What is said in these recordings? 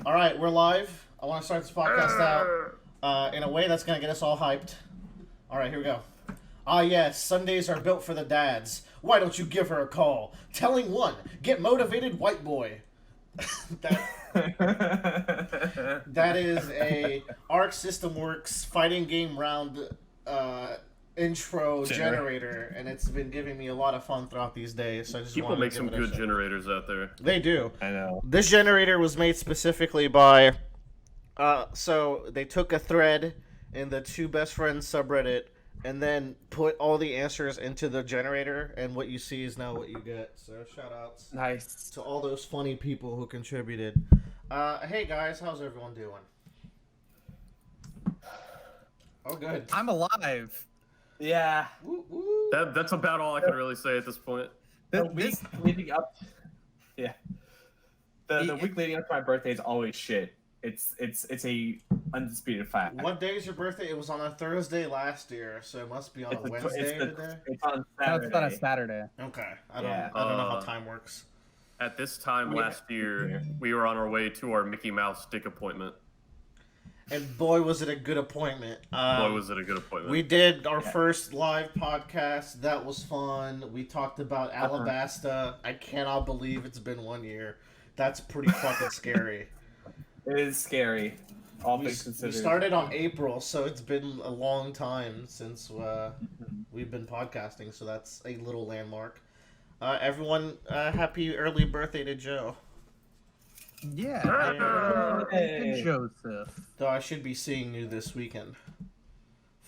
All right, we're live. I want to start this podcast out in a way that's going to get us all hyped. All right, here we go. Ah, yes, Sundays are built for the dads. Why don't you give her a call? Telling one, get motivated, white boy. that is a Arc System Works fighting game round intro generator, and it's been giving me a lot of fun throughout these days. So I just People make some good generators out there. They do. I know. This generator was made specifically by. So they took a thread in the Two Best Friends subreddit and then put all the answers into the generator, and what you see is now what you get. So shout outs Nice to all those funny people who contributed. Hey guys, how's everyone doing? Oh, good. I'm alive. Yeah. Woo, woo. That's about all I can really say at this point. The week leading up. Yeah. The week leading up to my birthday is always shit. It's a undisputed fact. What day is your birthday? It was on a Thursday last year, so it must be on a Wednesday today. It's on No, Saturday. it's on a Saturday. Okay, I don't know how time works. At this time last year, we were on our way to our Mickey Mouse dick appointment. And boy, was it a good appointment. Boy, was it a good appointment. We did our first live podcast. That was fun. We talked about Alabasta. I cannot believe it's been 1 year. That's pretty fucking scary. It is scary. All things considered. We started on April, so it's been a long time since we've been podcasting, so that's a little landmark. Everyone, happy early birthday to Joe. Yeah. Hey. Joseph. Though I should be seeing you this weekend.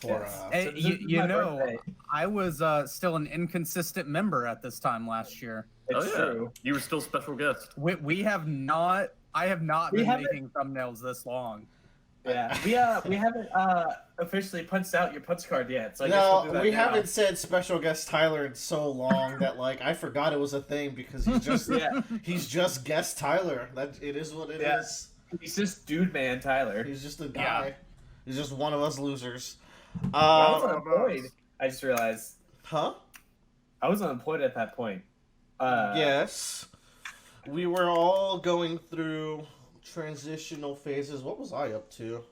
For Hey, So this you, is you my know, birthday. I was still an inconsistent member at this time last year. It's true. You were still special guest. We have not. I have not We been haven't- making thumbnails this long. Yeah. We haven't officially punched out your punch card yet. So I guess no, we'll do that we now. haven't said special guest Tyler in so long that like I forgot it was a thing because he's just he's just guest Tyler. That it is what it is. He's just dude man Tyler. He's just a guy. Yeah. He's just one of us losers. I was unemployed. I just realized Huh? I was unemployed at that point. Yes. We were all going through transitional phases. What was I up to?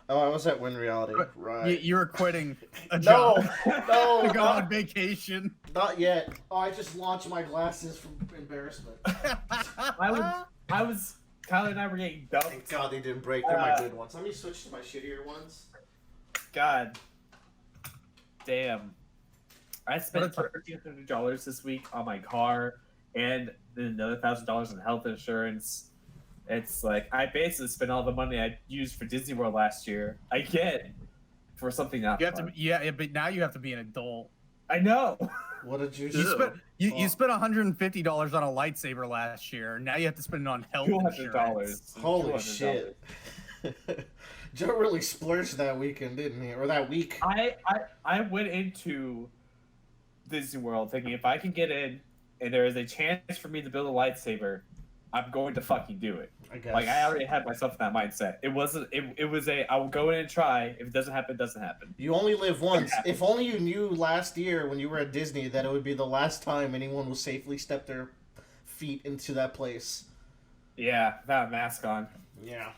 Oh, I was at Win Reality. Right. You were quitting a No, job no, to go on not, vacation. not yet. Oh, I just launched my glasses from embarrassment. I was Tyler and I were getting Thank dumped. God they didn't break. They're my good ones. Let me switch to my shittier ones. God damn. I spent What $1,300 this week on my car and then another $1,000 in health insurance. It's like I basically spent all the money I used for Disney World last year. I get for something not You have to, fun. but now you have to be an adult. I know. What did you You do? spent you spent $150 on a lightsaber last year. Now you have to spend it on health insurance. $200. Holy $200. shit. Joe really splurged that weekend, didn't he? Or that week. I went into Disney World thinking if I can get in and there is a chance for me to build a lightsaber, I'm going to fucking do it. I guess. Like I already had myself in that mindset. It wasn't. It was a. I will go in and try. If it doesn't happen, it doesn't happen. You only live once. If only you knew last year when you were at Disney that it would be the last time anyone will safely step their feet into that place. Yeah, without a mask on. Yeah.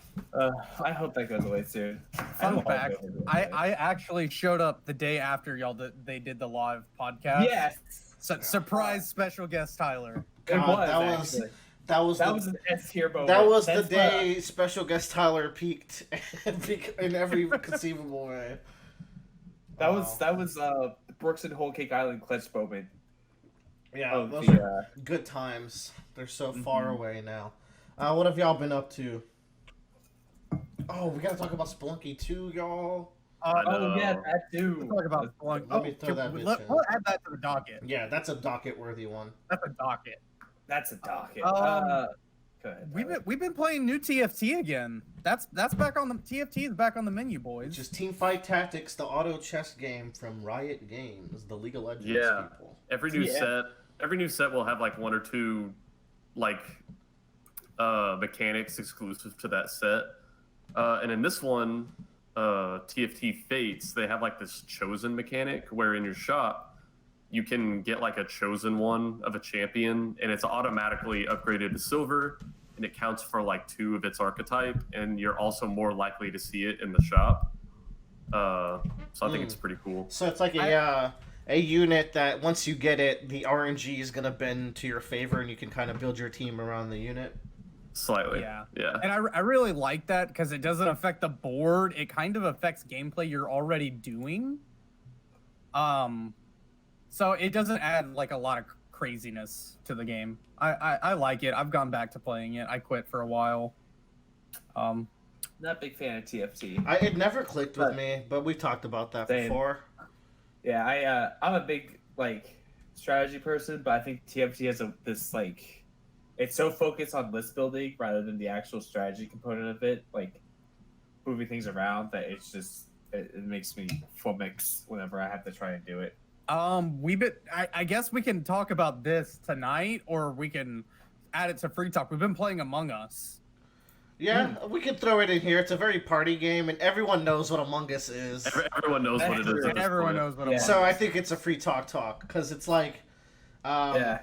I hope that goes away soon. Fun fact: I actually showed up the day after they did the live podcast. Yes, Surprise special guest Tyler. God, actually. that was an S tier moment. that was That's the day special guest Tyler peaked in every conceivable way. That was Brooks and Whole Cake Island clutch moment. Yeah, Of those the, are good times. They're so far away now. What have y'all been up to? Oh, we gotta talk about Spelunky too, y'all. Oh yeah, that too. Talk about Splunk. Let me throw that bitch in. We'll add that to the docket. Yeah, that's a docket-worthy one. That's a docket. That's a docket. Um, go ahead, We've been playing new TFT again. That's back on the TFT is back on the menu, boys. Which is Teamfight Tactics, the auto chess game from Riot Games, the League of Legends Yeah. people. Every new set will have like one or two like mechanics exclusive to that set. And in this one, TFT Fates, they have like this chosen mechanic where in your shop you can get like a chosen one of a champion and it's automatically upgraded to silver and it counts for like 2 of its archetype, and you're also more likely to see it in the shop. So I think it's pretty cool. So it's like a unit that once you get it, the RNG is gonna bend to your favor, and you can kind of build your team around the unit. Slightly. Yeah. Yeah. And I really like that because it doesn't affect the board. It kind of affects gameplay you're already doing. So it doesn't add like a lot of craziness to the game. I like it. I've gone back to playing it. I quit for a while. Not a big fan of TFT. It never clicked with me, but we've talked about that Same. before. Yeah, I'm a big like strategy person, but I think TFT has this like it's so focused on list building rather than the actual strategy component of it, like moving things around, that it's just it makes me flummox whenever I have to try and do it. I guess we can talk about this tonight, or we can add it to free talk. We've been playing Among Us. Yeah, we could throw it in here. It's a very party game, and everyone knows what Among Us is. Everyone knows what it is. At this Everyone point. knows what Yeah. Among Us. So I think it's a free talk because it's like, Yeah.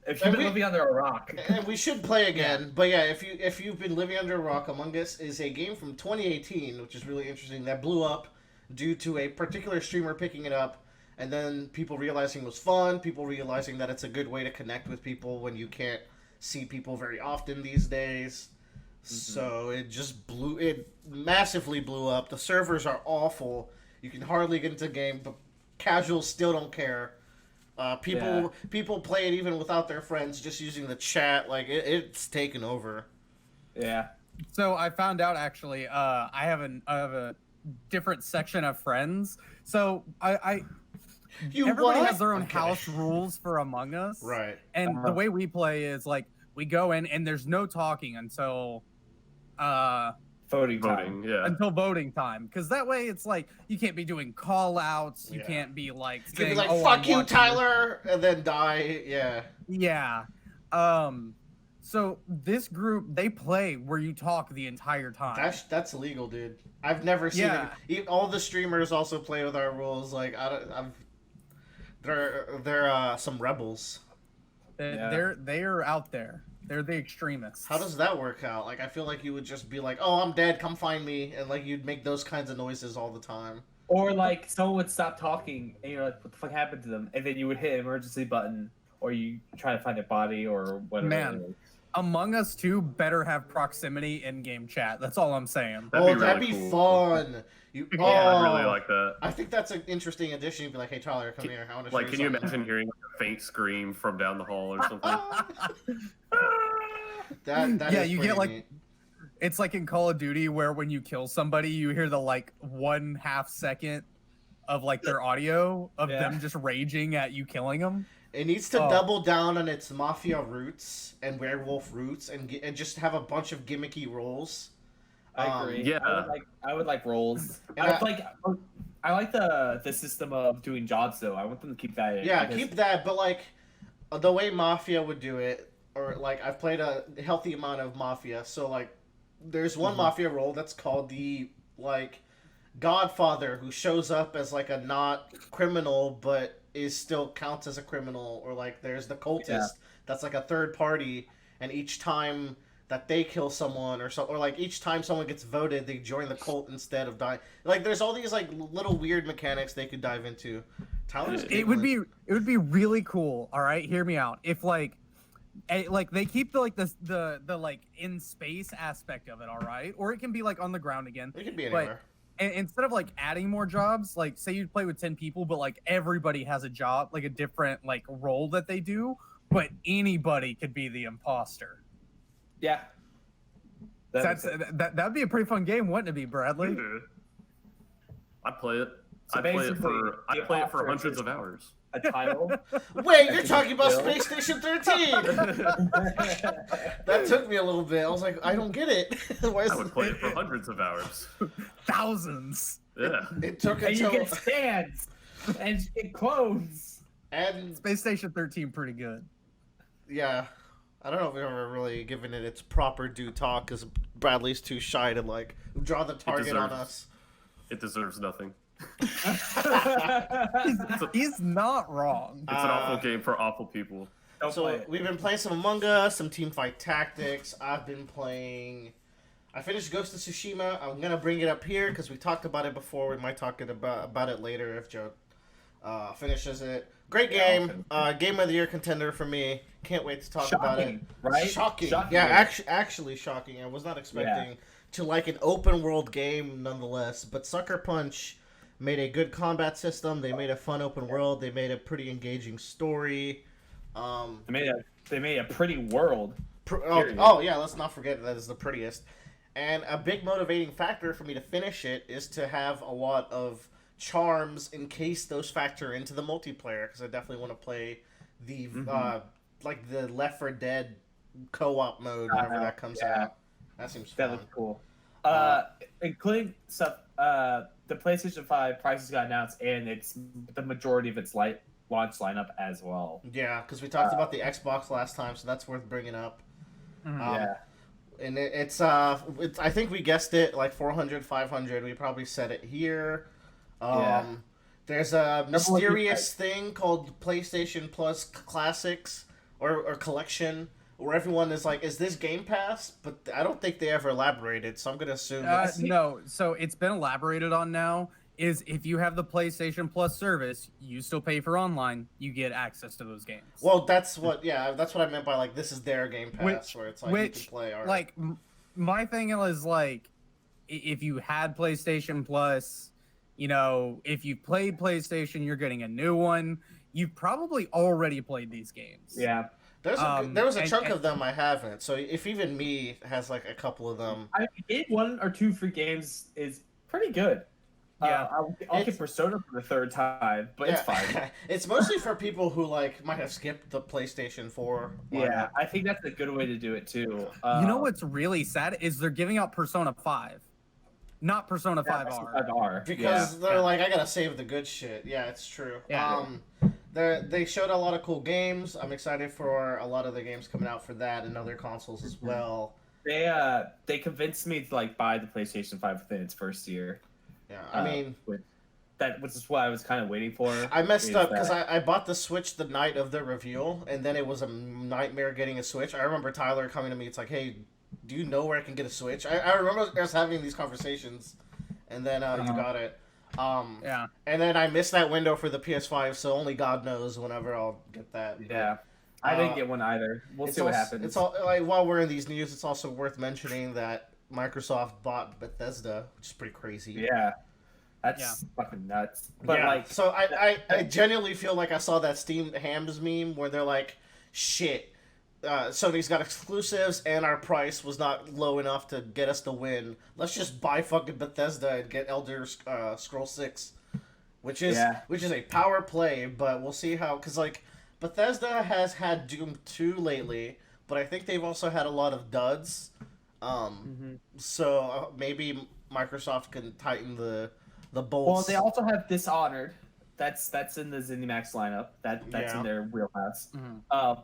If you've been living under a rock. and we should play again. But yeah, if you've been living under a rock, Among Us is a game from 2018, which is really interesting. That blew up due to a particular streamer picking it up, and then people realizing it was fun. People realizing that it's a good way to connect with people when you can't see people very often these days. So it massively blew up. The servers are awful. You can hardly get into the game, but casuals still don't care. People play it even without their friends, just using the chat. Like it's taken over. Yeah. So I found out actually, I have a different section of friends. So everybody has their own house rules for Among Us, Right. And the way we play is like we go in and there's no talking until Voting time. Yeah. until voting time, because that way it's like you can't be doing call outs, you Yeah. can't be like You can saying, be like, "Oh, "Fuck I'm you, watching Tyler," and then die. Yeah. this." Yeah. So this group, they play where you talk the entire time. That's illegal, dude. I've never seen it. All the streamers also play with our rules. Like they're some rebels. They're out there. They're the extremists. How does that work out? Like I feel like you would just be like, "Oh, I'm dead. Come find me," and like you'd make those kinds of noises all the time. Or like someone would stop talking and you're like, what the fuck happened to them? And then you would hit an emergency button, or you try to find a body or whatever. Man. Among Us 2 better have proximity in-game chat. That's all I'm saying. That'd be cool. fun. I'd really like that. I think that's an interesting addition. You'd be like, "Hey, Tyler, come here. I want to show Like, can you something." imagine hearing a faint scream from down the hall or something? That Yeah, is you pretty get, like, neat. It's like in Call of Duty where when you kill somebody, you hear the like 1/2 second of like their audio of them just raging at you killing them. It needs to double down on its mafia roots and werewolf roots, and just have a bunch of gimmicky roles. I agree. Yeah. I would like roles. And I like the system of doing jobs though. I want them to keep that in. Yeah, because- keep that, but like the way Mafia would do it, or like I've played a healthy amount of Mafia, so like there's one Mafia role that's called the like Godfather, who shows up as like a not criminal but is still counts as a criminal, or like there's the cultist that's like a third party, and each time that they kill someone or like each time someone gets voted, they join the cult instead of dying. Like there's all these like little weird mechanics they could dive into. Tyler's It would be really cool. All right, hear me out. If like they keep the like in space aspect of it, all right, or it can be like on the ground again. It could be But anywhere. instead of like adding more jobs, like say you play with 10 people, but like everybody has a job, like a different like role that they do, but anybody could be the imposter. Yeah. That'd be a pretty fun game, wouldn't it be, Bradley? I'd play it. So I'd play it basically, for hundreds of hours. A title. Wait, you're talking about Space Station 13! That took me a little bit. I was like, I don't get it. Why is I would play it for hundreds of hours. Thousands. Yeah. It took And you until get stands and you get clothes. and Space Station 13 pretty good. yeah, I don't know if we've ever really given it its proper due talk because Bradley's too shy to like draw the target on us. It deserves nothing. He's not wrong. It's an awful game for awful people. Don't play it. we've been playing some Among Us, some Teamfight Tactics. I've been playing. I finished Ghost of Tsushima. I'm gonna bring it up here because we talked about it before. We might talk about it later if Joe finishes it. Great game. Game of the year contender for me. Can't wait to talk about it. Right? Shocking. Shocking. Yeah, actually shocking. I was not expecting to like an open world game nonetheless. But Sucker Punch made a good combat system. They made a fun open world. They made a pretty engaging story. They made a pretty world. Oh yeah, let's not forget that is the prettiest. And a big motivating factor for me to finish it is to have a lot of charms in case those factor into the multiplayer, because I definitely want to play the like the Left 4 Dead co-op mode whenever that comes out. That seems fun. That looks cool. Including stuff. The PlayStation 5 prices got announced, and it's the majority of its launch lineup as well. Yeah, because we talked about the Xbox last time, so that's worth bringing up. Yeah. And it's I think we guessed it like 400, 500. We probably said it here. There's a mysterious thing called PlayStation Plus Classics or Collection, where everyone is like, "Is this Game Pass?" But I don't think they ever elaborated, so I'm gonna assume. No, so it's been elaborated on now. Is if you have the PlayStation Plus service, you still pay for online, you get access to those games. Well, that's what I meant by like this is their Game Pass, where it's like you can play. All right. My thing is like, if you had PlayStation Plus, if you played PlayStation, you're getting a new one. You've probably already played these games. Yeah. There was a chunk of them I haven't. So if even me has like a couple of them, I think 1 or 2 free games is pretty good. Yeah, I'll get Persona for the 3rd time, but it's fine. It's mostly for people who like might have skipped the PlayStation 4. Yeah, I think that's a good way to do it too. You know what's really sad is they're giving out Persona 5, not Persona 5R. Because they're like, I gotta save the good shit. Yeah, it's true. Yeah. They showed a lot of cool games. I'm excited for a lot of the games coming out for that and other consoles as well. They convinced me to like buy the PlayStation 5 within its first year. Yeah, I mean, which is what I was kind of waiting for. I messed up because I bought the Switch the night of the reveal, and then it was a nightmare getting a Switch. I remember Tyler coming to me. It's like, hey, do you know where I can get a Switch? I remember us having these conversations, and then you got it. Yeah. And then I missed that window for the PS5, so only God knows whenever I'll get that. Yeah. I didn't get one either. We'll see what happens. It's all like while we're in these news, it's also worth mentioning that Microsoft bought Bethesda, which is pretty crazy. Yeah. That's fucking nuts. But so I genuinely feel like I saw that Steam Hams meme where they're like, shit, Sony's got exclusives and our price was not low enough to get us the win. Let's just buy fucking Bethesda and get Elder Scrolls 6, which is a power play, but we'll see how, because like Bethesda has had Doom 2 lately, but I think they've also had a lot of duds. So maybe Microsoft can tighten the bolts. Well, they also have Dishonored. That's in the ZeniMax lineup. That's in their wheelhouse.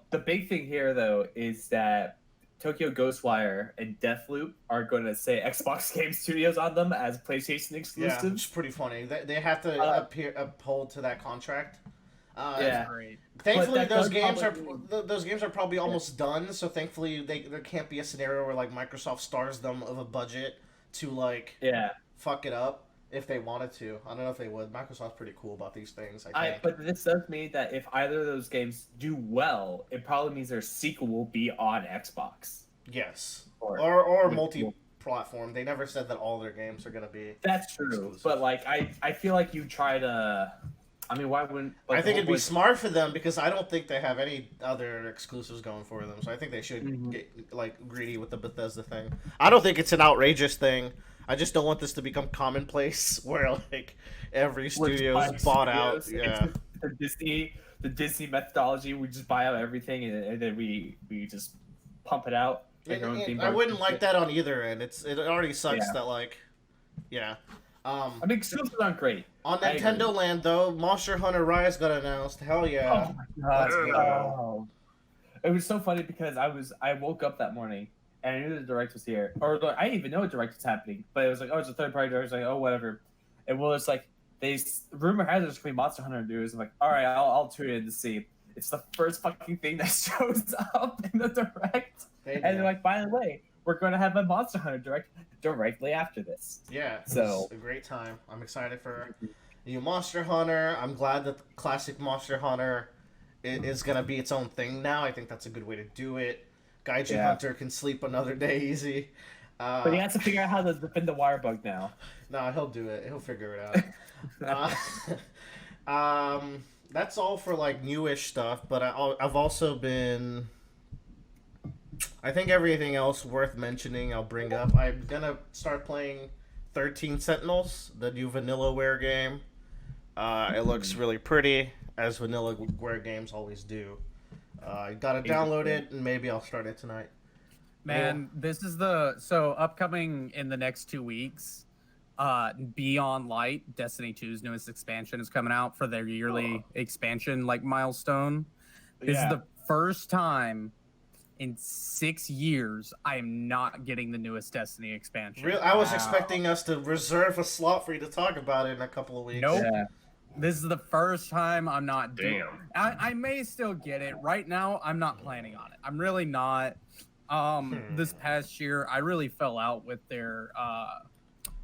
The big thing here, though, is that Tokyo Ghostwire and Deathloop are going to say Xbox Game Studios on them as PlayStation exclusives. Yeah, which is pretty funny. They have to uphold to that contract. Great. Thankfully, those games are probably almost done. So thankfully, there can't be a scenario where like Microsoft stars them of a budget to like fuck it up if they wanted to. I don't know if they would. Microsoft's pretty cool about these things. I think. But this does mean that if either of those games do well, it probably means their sequel will be on Xbox. Yes, or multi-platform. They never said that all their games are going to be. That's true, exclusive. But like I feel like you try to. I mean, why wouldn't? I think it'd be smart for them because I don't think they have any other exclusives going for them. So I think they should get like greedy with the Bethesda thing. I don't think it's an outrageous thing. I just don't want this to become commonplace where like every studio is bought out. Yeah, the Disney methodology. We just buy out everything and then we just pump it out. I wouldn't like that on either end. It already sucks that like, I mean, exclusives aren't great. On Nintendo Land, though, Monster Hunter Rise got announced. Hell yeah! Oh my god! It was so funny because I woke up that morning and I knew the direct was here, or I didn't even know a direct was happening. But it was like, oh, it's a third-party direct. I was like, oh, whatever. And well, it's like rumor has there's gonna be Monster Hunter news. I'm like, all right, I'll tune in to see. It's the first fucking thing that shows up in the direct. And they're like, by the way, we're going to have a Monster Hunter direct directly after this. Yeah, it So was a great time. I'm excited for new Monster Hunter. I'm glad that the classic Monster Hunter is going to be its own thing now. I think that's a good way to do it. Gaijin Hunter can sleep another day easy. But he has to figure out how to defend the wire bug now. No, he'll do it. He'll figure it out. That's all for like newish stuff. But I've also been. I think everything else worth mentioning, I'll bring up. I'm gonna start playing 13 Sentinels, the new Vanillaware game. It looks really pretty, as Vanillaware games always do. I gotta download it, and maybe I'll start it tonight. Man, this is upcoming in the next 2 weeks. Beyond Light, Destiny 2's newest expansion is coming out for their yearly expansion milestone. This is the first time in 6 years I am not getting the newest Destiny expansion. Really? I was expecting us to reserve a slot for you to talk about it in a couple of weeks. Nope. Yeah. This is the first time I'm not Damn. I may still get it. Right now, I'm not planning on it. I'm really not. This past year, I really fell out with their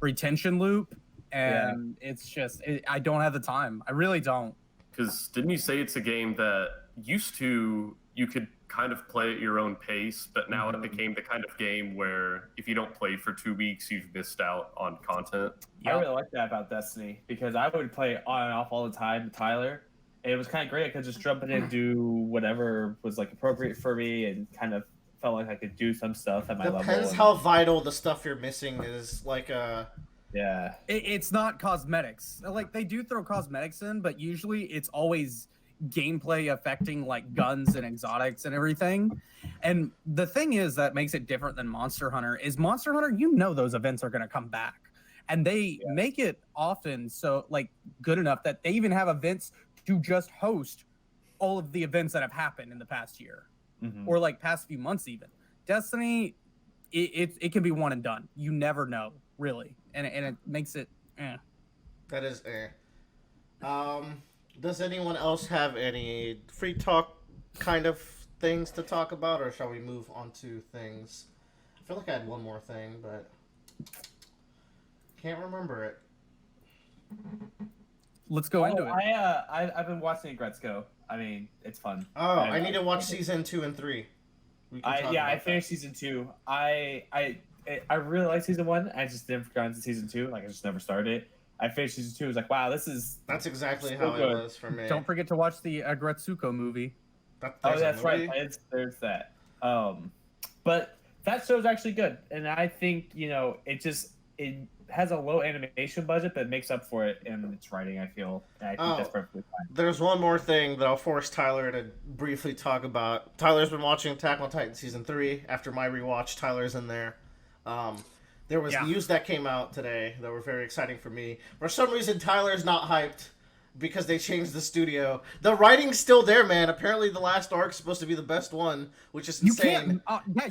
retention loop, and it's just I don't have the time. I really don't. Because didn't you say it's a game that used to you could kind of play at your own pace, but now it became the kind of game where if you don't play for 2 weeks, you've missed out on content. I really like that about Destiny because I would play on and off all the time with Tyler. And it was kind of great. I could just jump in and do whatever was appropriate for me, and kind of felt like I could do some stuff at my level. Depends how vital the stuff you're missing is. Yeah. It's not cosmetics. They do throw cosmetics in, but usually it's always gameplay affecting guns and exotics and everything. And the thing is that makes it different than Monster Hunter is Monster Hunter, those events are going to come back. And they make it often so good enough that they even have events to just host all of the events that have happened in the past year. Or past few months even. Destiny, it can be one and done. You never know, really. And it makes it That is does anyone else have any free talk kind of things to talk about, or shall we move on to things? I feel like I had one more thing, but can't remember it. Let's go into it. I've been watching Gretzko. I mean, it's fun. Oh, I need to watch season 2 and 3. I finished season 2. I really like season 1. I just didn't get into season 2. I just never started it. I finished season 2. I was like, wow, that's exactly how it was for me. Don't forget to watch the Gretsuko movie. That's right. There's that. But that show's actually good, and I think it has a low animation budget, but makes up for it in its writing. I feel. And I think that's perfectly fine. There's one more thing that I'll force Tyler to briefly talk about. Tyler's been watching Attack on Titan season 3. After my rewatch, Tyler's in there. There was news that came out today that were very exciting for me. For some reason, Tyler's not hyped because they changed the studio. The writing's still there, man. Apparently, the last arc's supposed to be the best one, which is insane.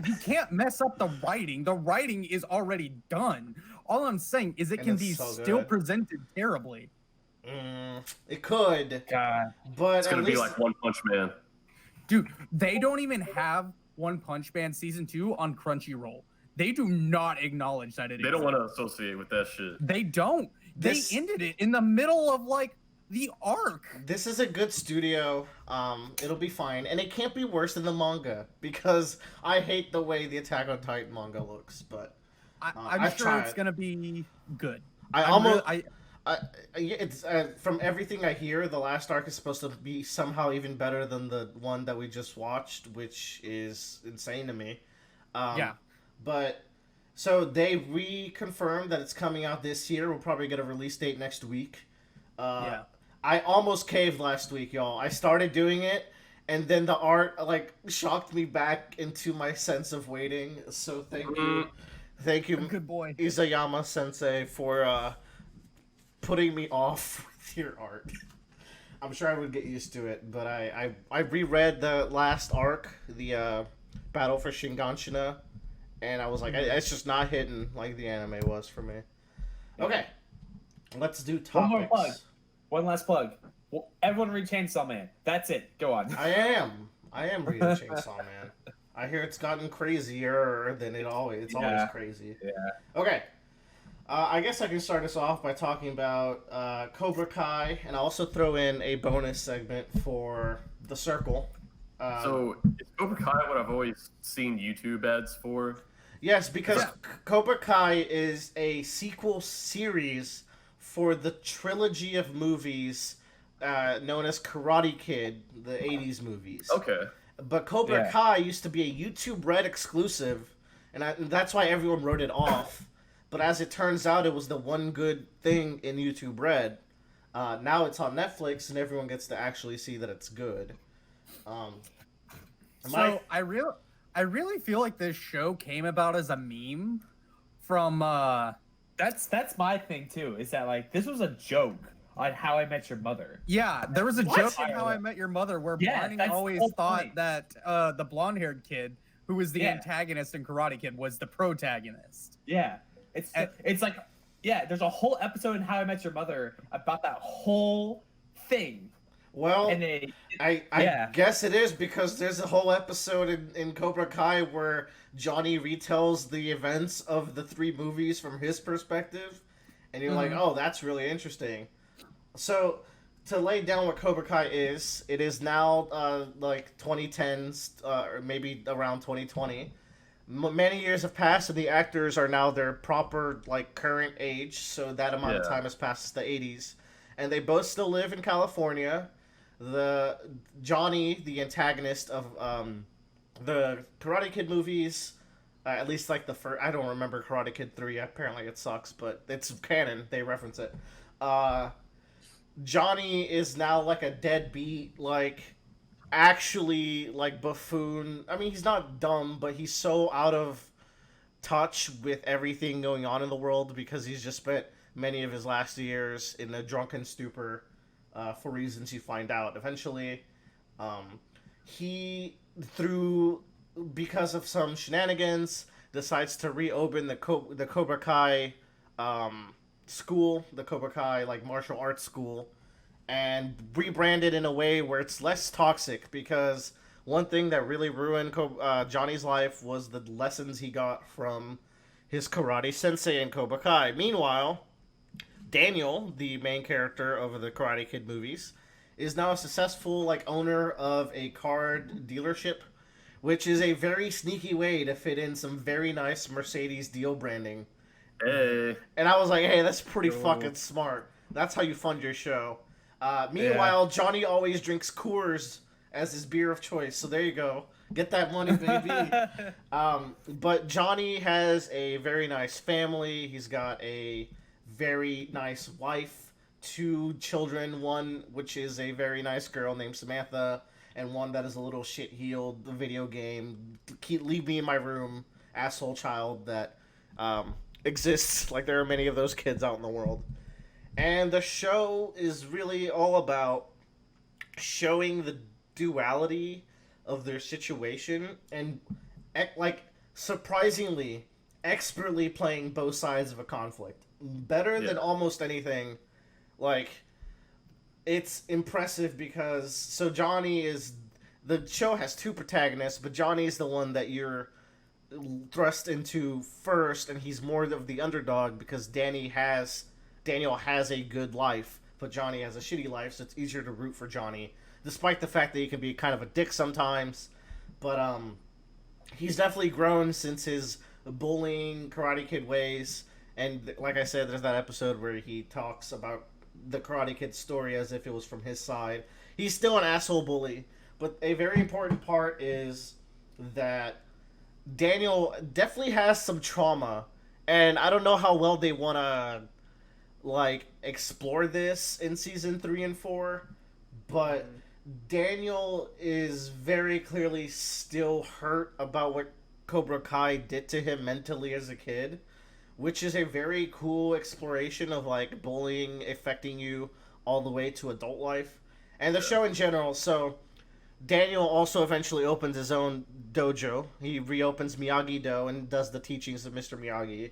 You can't mess up the writing. The writing is already done. All I'm saying is it can be still presented terribly. It could. God. But it's going to be like One Punch Man. Dude, they don't even have One Punch Man Season 2 on Crunchyroll. They do not acknowledge that it They don't want to associate with that shit. They don't. They ended it in the middle of the arc. This is a good studio. It'll be fine. And it can't be worse than the manga because I hate the way the Attack on Titan manga looks, but I'm sure it's going to be good. It's from everything I hear, the last arc is supposed to be somehow even better than the one that we just watched, which is insane to me. But so they reconfirmed that it's coming out this year. We'll probably get a release date next week. I almost caved last week, y'all. I started doing it, and then the art shocked me back into my sense of waiting. So thank you, good boy, Izayama Sensei, for putting me off with your art. I'm sure I would get used to it, but I reread the last arc, the Battle for Shinganshina, and I was like, it's just not hitting like the anime was for me. Okay, let's do topics. One last plug. Well, everyone read Chainsaw Man. That's it. Go on. I am reading Chainsaw Man. I hear it's gotten crazier than it always. It's always Yeah. crazy. Yeah. Okay. I guess I can start us off by talking about Cobra Kai, and I'll also throw in a bonus segment for The Circle. So is Cobra Kai what I've always seen YouTube ads for? Yes, because Yeah. Cobra Kai is a sequel series for the trilogy of movies known as Karate Kid, the 80s movies. Okay. But Cobra Yeah. Kai used to be a YouTube Red exclusive, and that's why everyone wrote it off. But as it turns out, it was the one good thing in YouTube Red. Now it's on Netflix, and everyone gets to actually see that it's good. So I really feel like this show came about as a meme from That's my thing too. Is that like this was a joke on How I Met Your Mother? yeah, there was a What? joke in How I Met Your Mother where Yeah, Barney that's the always whole thought point. that the blonde-haired kid who was the Yeah. antagonist in Karate Kid was the protagonist. Yeah, it's like there's a whole episode in How I Met Your Mother about that whole thing, Well, and they I yeah. guess it is because there's a whole episode in Cobra Kai where Johnny retells the events of the three movies from his perspective, and you're like, oh, that's really interesting. So, to lay down what Cobra Kai is, it is now like 2010s, or maybe around 2020. Many years have passed, and the actors are now their proper, like, current age, so that amount of Yeah. time has passed since the 80s. And they both still live in California. The Johnny, the antagonist of the Karate Kid movies, at least like the first, I don't remember Karate Kid 3, apparently it sucks, but it's canon, they reference it. Johnny is now like a deadbeat, like, actually, like, buffoon. I mean, he's not dumb, but he's so out of touch with everything going on in the world because he's just spent many of his last years in a drunken stupor for reasons you find out. Eventually, he, because of some shenanigans, decides to reopen the Cobra Kai school, the Cobra Kai like martial arts school, and rebrand it in a way where it's less toxic because one thing that really ruined Johnny's life was the lessons he got from his karate sensei in Cobra Kai. Meanwhile, Daniel, the main character of the Karate Kid movies, is now a successful like owner of a card dealership, which is a very sneaky way to fit in some very nice Mercedes deal branding. Hey. And I was like, hey, that's pretty Cool. fucking smart. That's how you fund your show. Meanwhile, Johnny always drinks Coors as his beer of choice. So there you go. Get that money, baby. But Johnny has a very nice family. He's got a very nice wife, 2 children, one which is a very nice girl named Samantha, and one that is a little shit-heeled video game. Leave me in my room, asshole child that exists. Like, there are many of those kids out in the world. And the show is really all about showing the duality of their situation and, like, surprisingly, expertly playing both sides of a conflict. Better than Yeah. almost anything. Like, it's impressive because, so Johnny is, the show has 2 protagonists, but Johnny's the one that you're thrust into first, and he's more of the underdog because Daniel has a good life, but Johnny has a shitty life, so it's easier to root for Johnny, despite the fact that he can be kind of a dick sometimes. But he's definitely grown since his bullying Karate Kid ways, and like I said, there's that episode where he talks about the Karate Kid story as if it was from his side. He's still an asshole bully, but a very important part is that Daniel definitely has some trauma, and I don't know how well they want to like explore this in season 3 and 4, but Daniel is very clearly still hurt about what Cobra Kai did to him mentally as a kid, which is a very cool exploration of like bullying affecting you all the way to adult life and the show in general. So Daniel also eventually opens his own dojo. He reopens Miyagi-Do and does the teachings of Mr. Miyagi.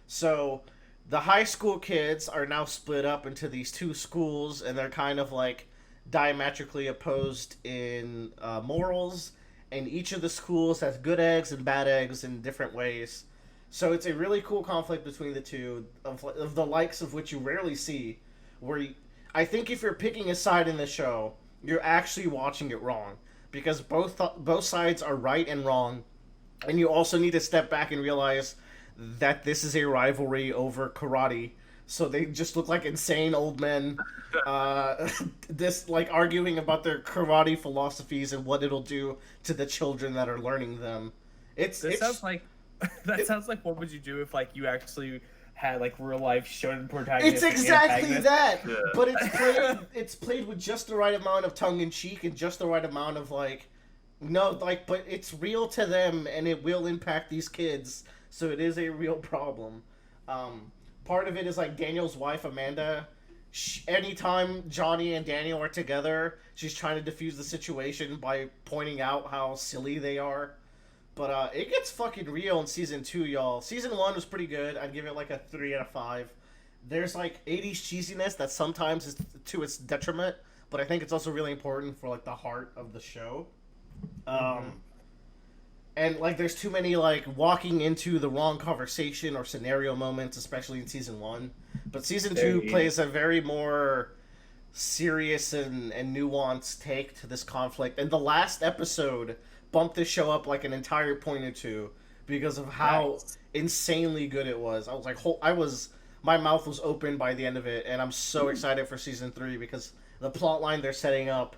So the high school kids are now split up into these 2 schools, and they're kind of like diametrically opposed in morals, and each of the schools has good eggs and bad eggs in different ways. So it's a really cool conflict between the two of the likes of which you rarely see. Where I think if you're picking a side in the show, you're actually watching it wrong because both sides are right and wrong, and you also need to step back and realize that this is a rivalry over karate. So they just look like insane old men, this like arguing about their karate philosophies and what it'll do to the children that are learning them. That sounds like sounds like what would you do if like you actually had like real life shonen protagonist? It's exactly that, Yeah. but it's played with just the right amount of tongue in cheek and just the right amount of like, no, like, but it's real to them and it will impact these kids, so it is a real problem. Part of it is like Daniel's wife Amanda. Anytime Johnny and Daniel are together, she's trying to defuse the situation by pointing out how silly they are. But it gets fucking real in season 2, y'all. Season 1 was pretty good. I'd give it like a 3 out of 5. There's like 80s cheesiness that sometimes is to its detriment, but I think it's also really important for like the heart of the show. And like there's too many like walking into the wrong conversation or scenario moments, especially in season 1. But season 2 plays a very more serious and nuanced take to this conflict. And the last episode bumped this show up like an entire point or two because of how insanely good it was. I was like, my mouth was open by the end of it, and I'm so excited for season 3 because the plot line they're setting up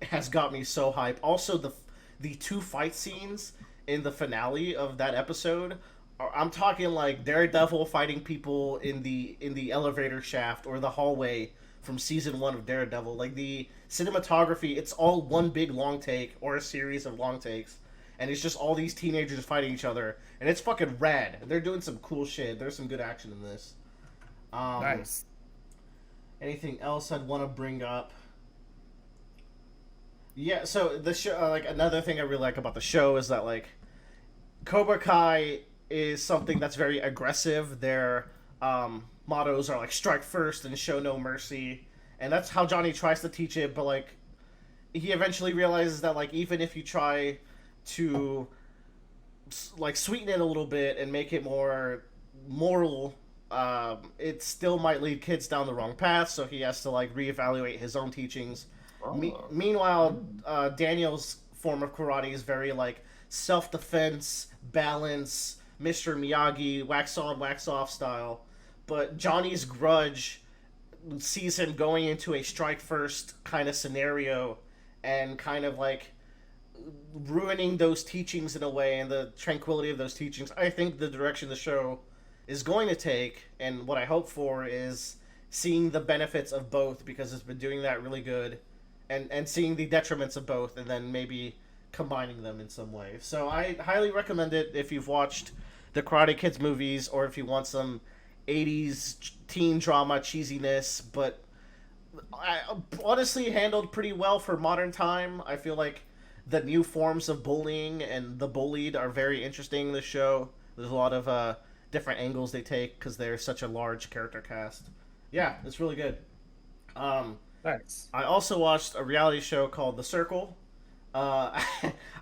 has got me so hyped. Also, the 2 fight scenes in the finale of that episode, I'm talking like Daredevil fighting people in the elevator shaft or the hallway from season 1 of Daredevil. Like the cinematography, it's all one big long take or a series of long takes, and it's just all these teenagers fighting each other, and it's fucking rad. They're doing some cool shit. There's some good action in this. Nice. Anything else I'd want to bring up? Yeah, so the show, like another thing I really like about the show is that like Cobra Kai is something that's very aggressive. Their mottos are like strike first and show no mercy, and that's how Johnny tries to teach it. But like he eventually realizes that like even if you try to like sweeten it a little bit and make it more moral, it still might lead kids down the wrong path. So he has to like reevaluate his own teachings. Meanwhile, Daniel's form of karate is very like self-defense, balance, Mr. Miyagi, wax on, wax off style. But Johnny's grudge sees him going into a strike first kind of scenario and kind of like ruining those teachings in a way and the tranquility of those teachings. I think the direction the show is going to take, and what I hope for, is seeing the benefits of both because it's been doing that really good. And seeing the detriments of both, and then maybe combining them in some way. So I highly recommend it if you've watched the Karate Kids movies, or if you want some 80s teen drama cheesiness, but honestly handled pretty well for modern time. I feel like the new forms of bullying and the bullied are very interesting in the show. There's a lot of different angles they take because they're such a large character cast. Yeah, it's really good. Nice. I also watched a reality show called The Circle. I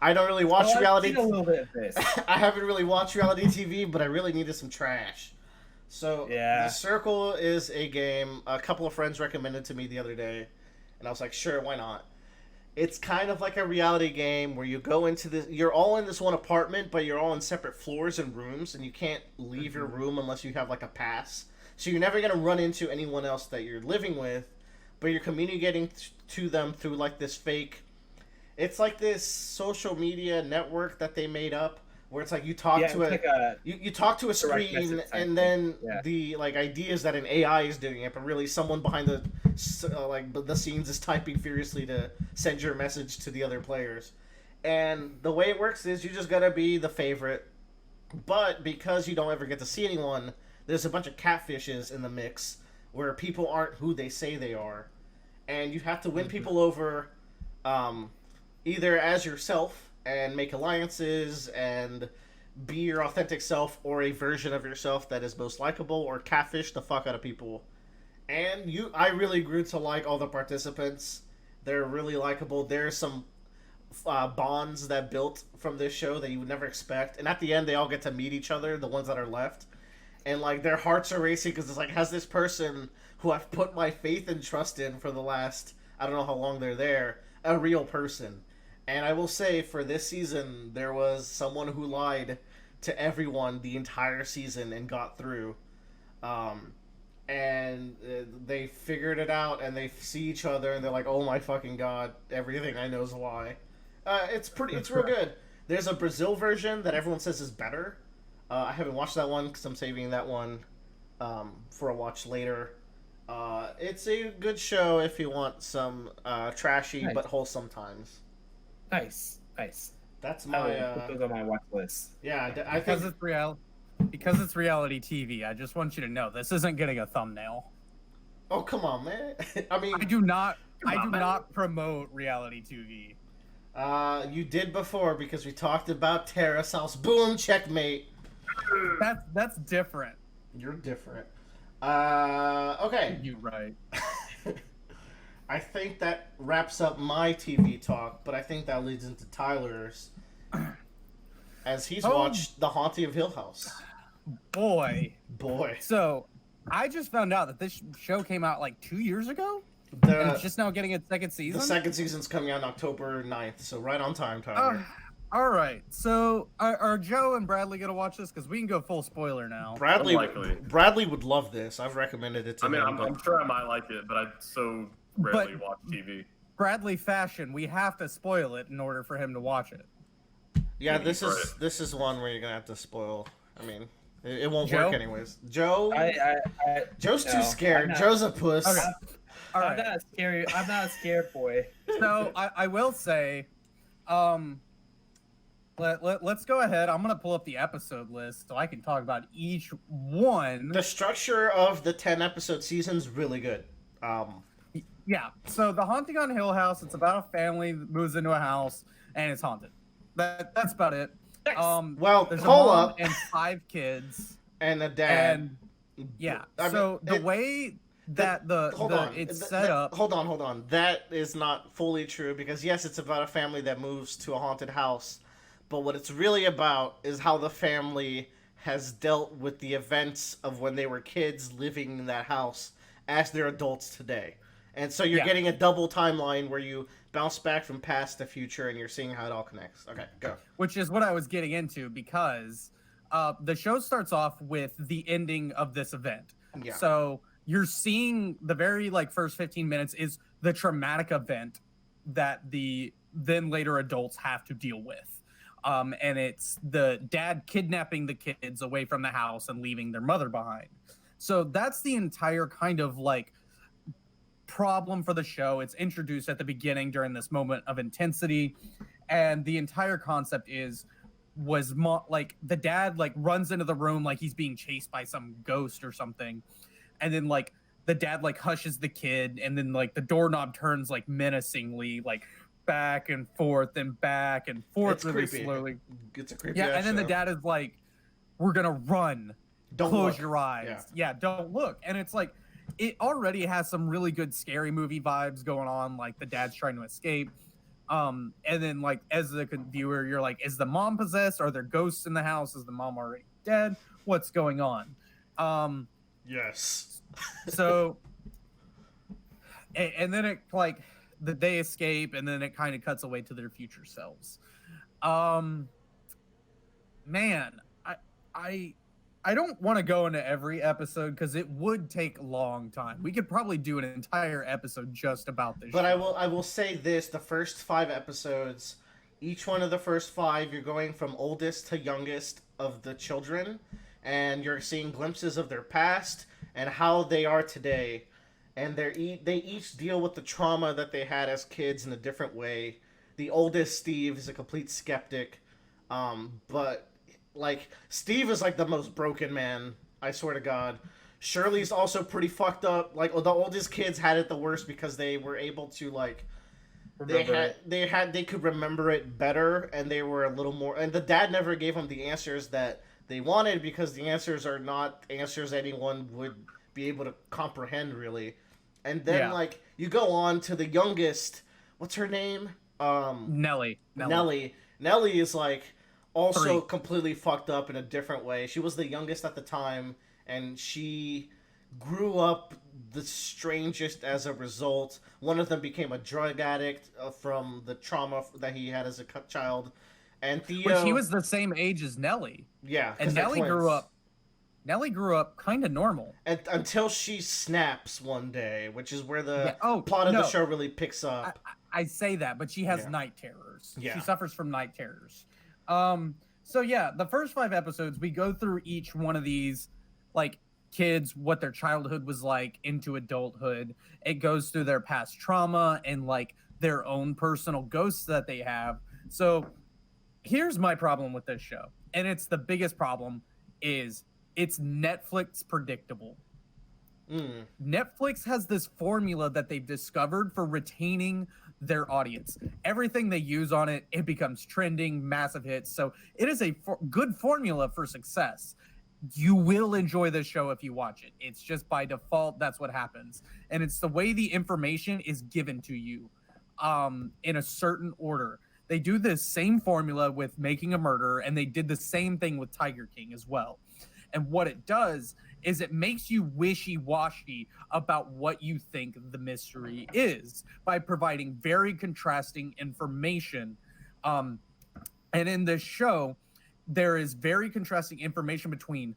don't really watch reality. I've seen a little bit of this. I haven't really watched reality TV, but I really needed some trash. So Yeah. The Circle is a game a couple of friends recommended to me the other day, and I was like, sure, why not? It's kind of like a reality game where you go into this. You're all in this one apartment, but you're all in separate floors and rooms, and you can't leave your room unless you have like a pass. So you're never gonna run into anyone else that you're living with, but you're communicating to them through like this fake. It's like this social media network that they made up, where it's like you talk to like a you talk to a screen, message type and then thing. the like idea is that an AI is doing it, but really someone behind the the scenes is typing furiously to send your message to the other players. And the way it works is you just gotta be the favorite, but because you don't ever get to see anyone, there's a bunch of catfishes in the mix where people aren't who they say they are, and you have to win people over, either as yourself and make alliances and be your authentic self, or a version of yourself that is most likable, or catfish the fuck out of people. And I really grew to like all the participants. They're really likable. There's some bonds that built from this show that you would never expect, and at the end, they all get to meet each other. The ones that are left, and like their hearts are racing because it's like, has this person who I've put my faith and trust in for the last, I don't know how long they're there, a real person. And I will say, for this season, there was someone who lied to everyone the entire season and got through. Um, and they figured it out, and they see each other, and they're like, "Oh my fucking god, everything I know is a lie." It's real good. There's a Brazil version that everyone says is better. I haven't watched that one because I'm saving that one for a watch later. It's a good show if you want some trashy Nice. but wholesome times. Nice. That's I my will put those on my watch list. yeah. I Because think it's reality TV. I just want you to know this isn't getting a thumbnail. oh come on, man. I mean, I do not on, man. not promote reality TV. you did before because we talked about Terrace House. Boom, checkmate. That's different. You're different. Okay. You right. I think that wraps up my TV talk, but I think that leads into Tyler's, as he's Oh. watched The Haunting of Hill House. Boy. Boy, So I just found out that this show came out like 2 years ago, and it's the just now getting its second the season. second season's coming out on October 9th, so right on time, Tyler. All right. So are Joe and Bradley gonna watch this? Because we can go full spoiler now. Unlikely. Bradley would love this. I've recommended it to I mean, him. I'm sure I might like it, but I so rarely watch TV. Bradley fashion, we have to spoil it in order for him to watch it. Yeah, Maybe this try is it. this is one where you're gonna have to spoil. I mean, it won't Joe? work anyways. Joe, I Joe's no, too scared. I'm not. Joe's a puss. Okay. All I'm right. not a scary. I'm not a scared boy. So I will say, let's go ahead. I'm gonna pull up the episode list so I can talk about each one. The structure of the 10-episode season's really good. Yeah. So The Haunting on Hill House. It's about a family that moves into a house and it's haunted. That's about it. Well, there's a hold mom up. and 5 kids. And a dad. And yeah. I So mean, the way that hold on. it's set up. Hold on. That is not fully true because yes, it's about a family that moves to a haunted house, but what it's really about is how the family has dealt with the events of when they were kids living in that house as they're adults today. And so you're Yeah. getting a double timeline where you bounce back from past to future and you're seeing how it all connects. Okay, go. Which is what I was getting into because the show starts off with the ending of this event. Yeah. So you're seeing the very first 15 minutes is the traumatic event that the then later adults have to deal with. And it's the dad kidnapping the kids away from the house and leaving their mother behind. So that's the entire kind of problem for the show. It's introduced at the beginning during this moment of intensity, and the entire concept was the dad runs into the room like he's being chased by some ghost or something, and then the dad hushes the kid, and then the doorknob turns menacingly back and forth It's really creepy. slowly. It's a creepy Yeah, and then the show. dad is like, "We're gonna run. Don't Close look. your eyes. Yeah, don't look." And it's it already has some really good scary movie vibes going on. The dad's trying to escape. And then as the viewer, you're like, is the mom possessed? Are there ghosts in the house? Is the mom already dead? What's going on? Yes. So, and then it they escape, and then it kind of cuts away to their future selves. Man, I don't want to go into every episode because it would take a long time. We could probably do an entire episode just about this. But show. I will say this: the first 5 episodes, each one of the first 5, you're going from oldest to youngest of the children, and you're seeing glimpses of their past and how they are today, and they each deal with the trauma that they had as kids in a different way. The oldest, Steve, is a complete skeptic, but Steve is the most broken man. I swear to God. Shirley's also pretty fucked up. The oldest kids had it the worst because they were able to they could remember it better, and they were a little more. And the dad never gave them the answers that they wanted because the answers are not answers anyone would be able to comprehend really. And then Yeah. you go on to the youngest, what's her name? Nelly. Nelly is like also 3. completely fucked up in a different way. She was the youngest at the time, and she grew up the strangest as a result. One of them became a drug addict from the trauma that he had as a child, and Theo. Which he was the same age as Nelly. Yeah, And Nelly grew up kind of normal. And until she snaps one day, which is where the Oh, plot of no. the show really picks up. I say that, but she has Yeah. night terrors. Yeah. She suffers from night terrors. So yeah, the first 5 episodes, we go through each one of these, like, kids, what their childhood was like into adulthood. It goes through their past trauma and, like, their own personal ghosts that they have. So here's my problem with this show, and it's the biggest problem, is it's Netflix predictable. Netflix has this formula that they've discovered for retaining their audience. Everything they use on it, it becomes trending, massive hits. So it is a good formula for success. You will enjoy this show if you watch it. It's just by default, that's what happens. And it's the way the information is given to you in a certain order. They do this same formula with Making a Murderer, and they did the same thing with Tiger King as well. And what it does is it makes you wishy-washy about what you think the mystery is by providing very contrasting information. And in this show, there is very contrasting information between,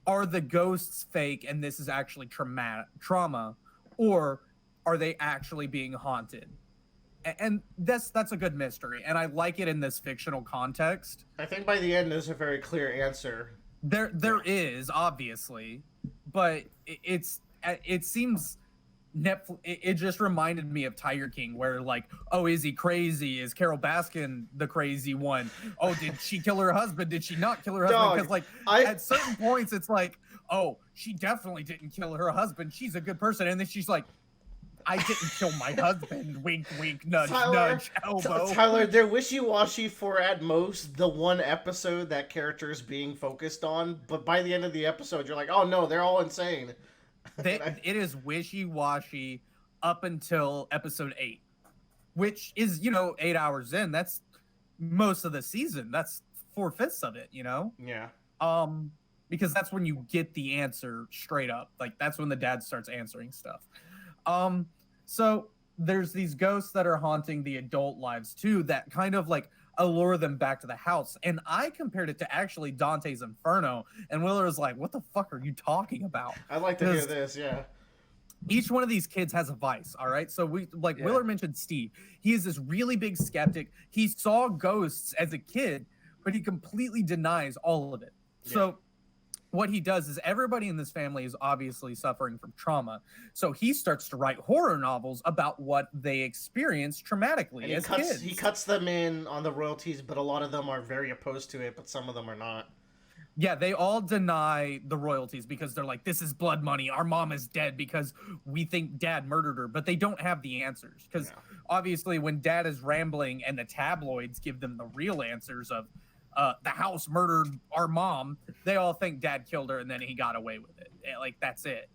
are the ghosts fake and this is actually trauma, or are they actually being haunted? And that's a good mystery, and I like it in this fictional context. I think by the end there's a very clear answer. There is, obviously, but it seems Netflix. It just reminded me of Tiger King, where, like, oh, is he crazy? Is Carol Baskin the crazy one? Oh, did she kill her husband? Did she not kill her husband? Because, like, at certain points, it's like, oh, she definitely didn't kill her husband. She's a good person, and then she's like, I didn't kill my husband. Wink, wink, nudge, nudge, elbow. Tyler, they're wishy-washy for at most the one episode that character is being focused on, but by the end of the episode, you're like, oh no, they're all insane. It is wishy-washy up until episode 8, which is, 8 hours in. That's most of the season. That's 4/5 of it, Yeah. Because that's when you get the answer straight up. Like, that's when the dad starts answering stuff. So there's these ghosts that are haunting the adult lives too, that kind of like allure them back to the house. And I compared it to actually Dante's Inferno, and Willer was like, what the fuck are you talking about? I'd like to hear this, yeah. Each one of these kids has a vice, all right? So Willer mentioned Steve. He is this really big skeptic. He saw ghosts as a kid, but he completely denies all of it. Yeah. So what he does is, everybody in this family is obviously suffering from trauma. So he starts to write horror novels about what they experienced traumatically as kids. He cuts them in on the royalties, but a lot of them are very opposed to it, but some of them are not. Yeah, they all deny the royalties because they're like, this is blood money. Our mom is dead because we think dad murdered her, but they don't have the answers. Because obviously when dad is rambling and the tabloids give them the real answers of, the house murdered our mom, they all think dad killed her and then he got away with it. Like, that's it.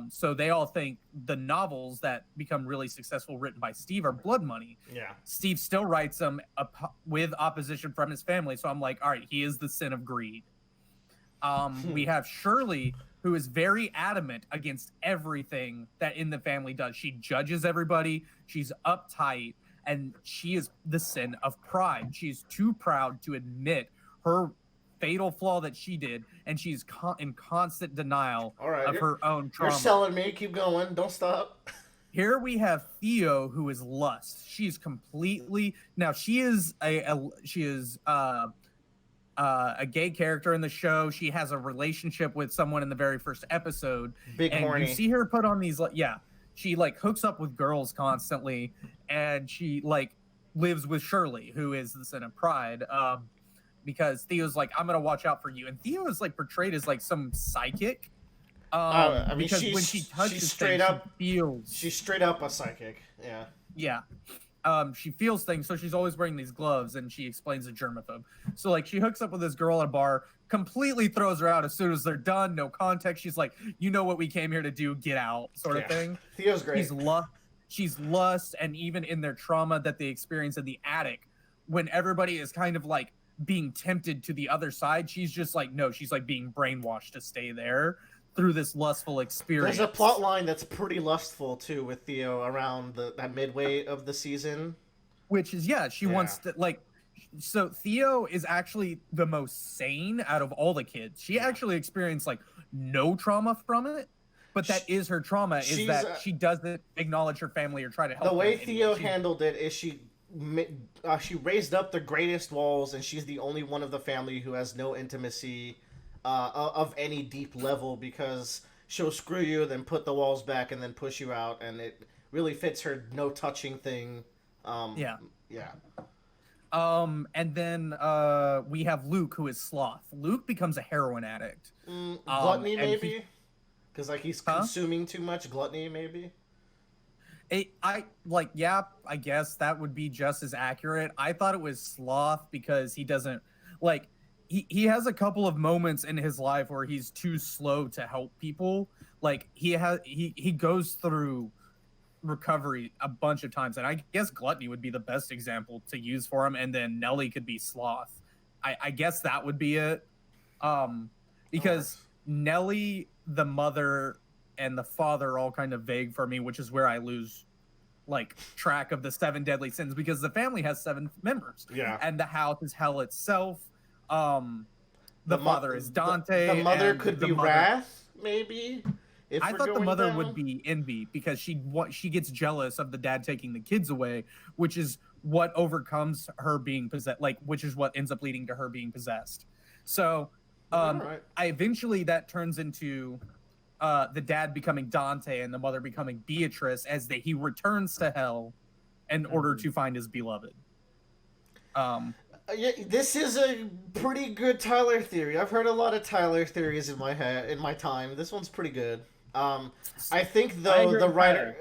So they all think the novels that become really successful written by Steve are blood money. Yeah. Steve still writes them with opposition from his family. So I'm like, all right, he is the sin of greed. We have Shirley, who is very adamant against everything that in the family does. She judges everybody. She's uptight. And she is the sin of pride. She's too proud to admit her fatal flaw that she did, and she's in constant denial of her own trauma. You're selling me. Keep going. Don't stop. Here we have Theo, who is lust. She's completely she is a gay character in the show. She has a relationship with someone in the very first episode. Big horny. You see her put on these she like hooks up with girls constantly, and she like lives with Shirley, who is the sin of pride, because Theo's like, I'm gonna watch out for you, and Theo is like portrayed as like some psychic. I mean, because when she touches things, she's straight up a psychic. Yeah. She feels things, so she's always wearing these gloves, and she explains a germaphobe. So like, she hooks up with this girl at a bar, completely throws her out as soon as they're done, no context. She's like, you know what we came here to do, get out, sort of thing. Theo's great. she's lust, and even in their trauma that they experience in the attic, when everybody is kind of like being tempted to the other side, she's just like, no, she's like being brainwashed to stay there through this lustful experience. There's a plot line that's pretty lustful too with Theo around that midway of the season. Which is, she wants to, like, so Theo is actually the most sane out of all the kids. She actually experienced like no trauma from it, but that is her trauma, is that she doesn't acknowledge her family or try to help The way them. Theo handled it is she raised up the greatest walls, and she's the only one of the family who has no intimacy of any deep level, because she'll screw you, then put the walls back, and then push you out, and it really fits her no touching thing. Yeah. And then we have Luke, who is Sloth. Luke becomes a heroin addict. Gluttony, maybe? Because like he's consuming too much. Gluttony, maybe? I guess that would be just as accurate. I thought it was Sloth because he doesn't, like, he has a couple of moments in his life where he's too slow to help people. Like, he goes through recovery a bunch of times, and I guess Gluttony would be the best example to use for him, and then Nelly could be Sloth. I guess that would be it. Because Nelly, the mother, and the father are all kind of vague for me, which is where I lose like track of the 7 deadly sins, because the family has 7 members. Yeah. And the house is hell itself. The father is Dante. The mother could be Wrath, maybe. I thought the mother would be Envy, because she gets jealous of the dad taking the kids away, which is what overcomes her being possessed, like, which is what ends up leading to her being possessed. So eventually that turns into the dad becoming Dante and the mother becoming Beatrice, as he returns to hell in order to find his beloved. Yeah, this is a pretty good Tyler theory. I've heard a lot of Tyler theories in my time. This one's pretty good. I think though the writer,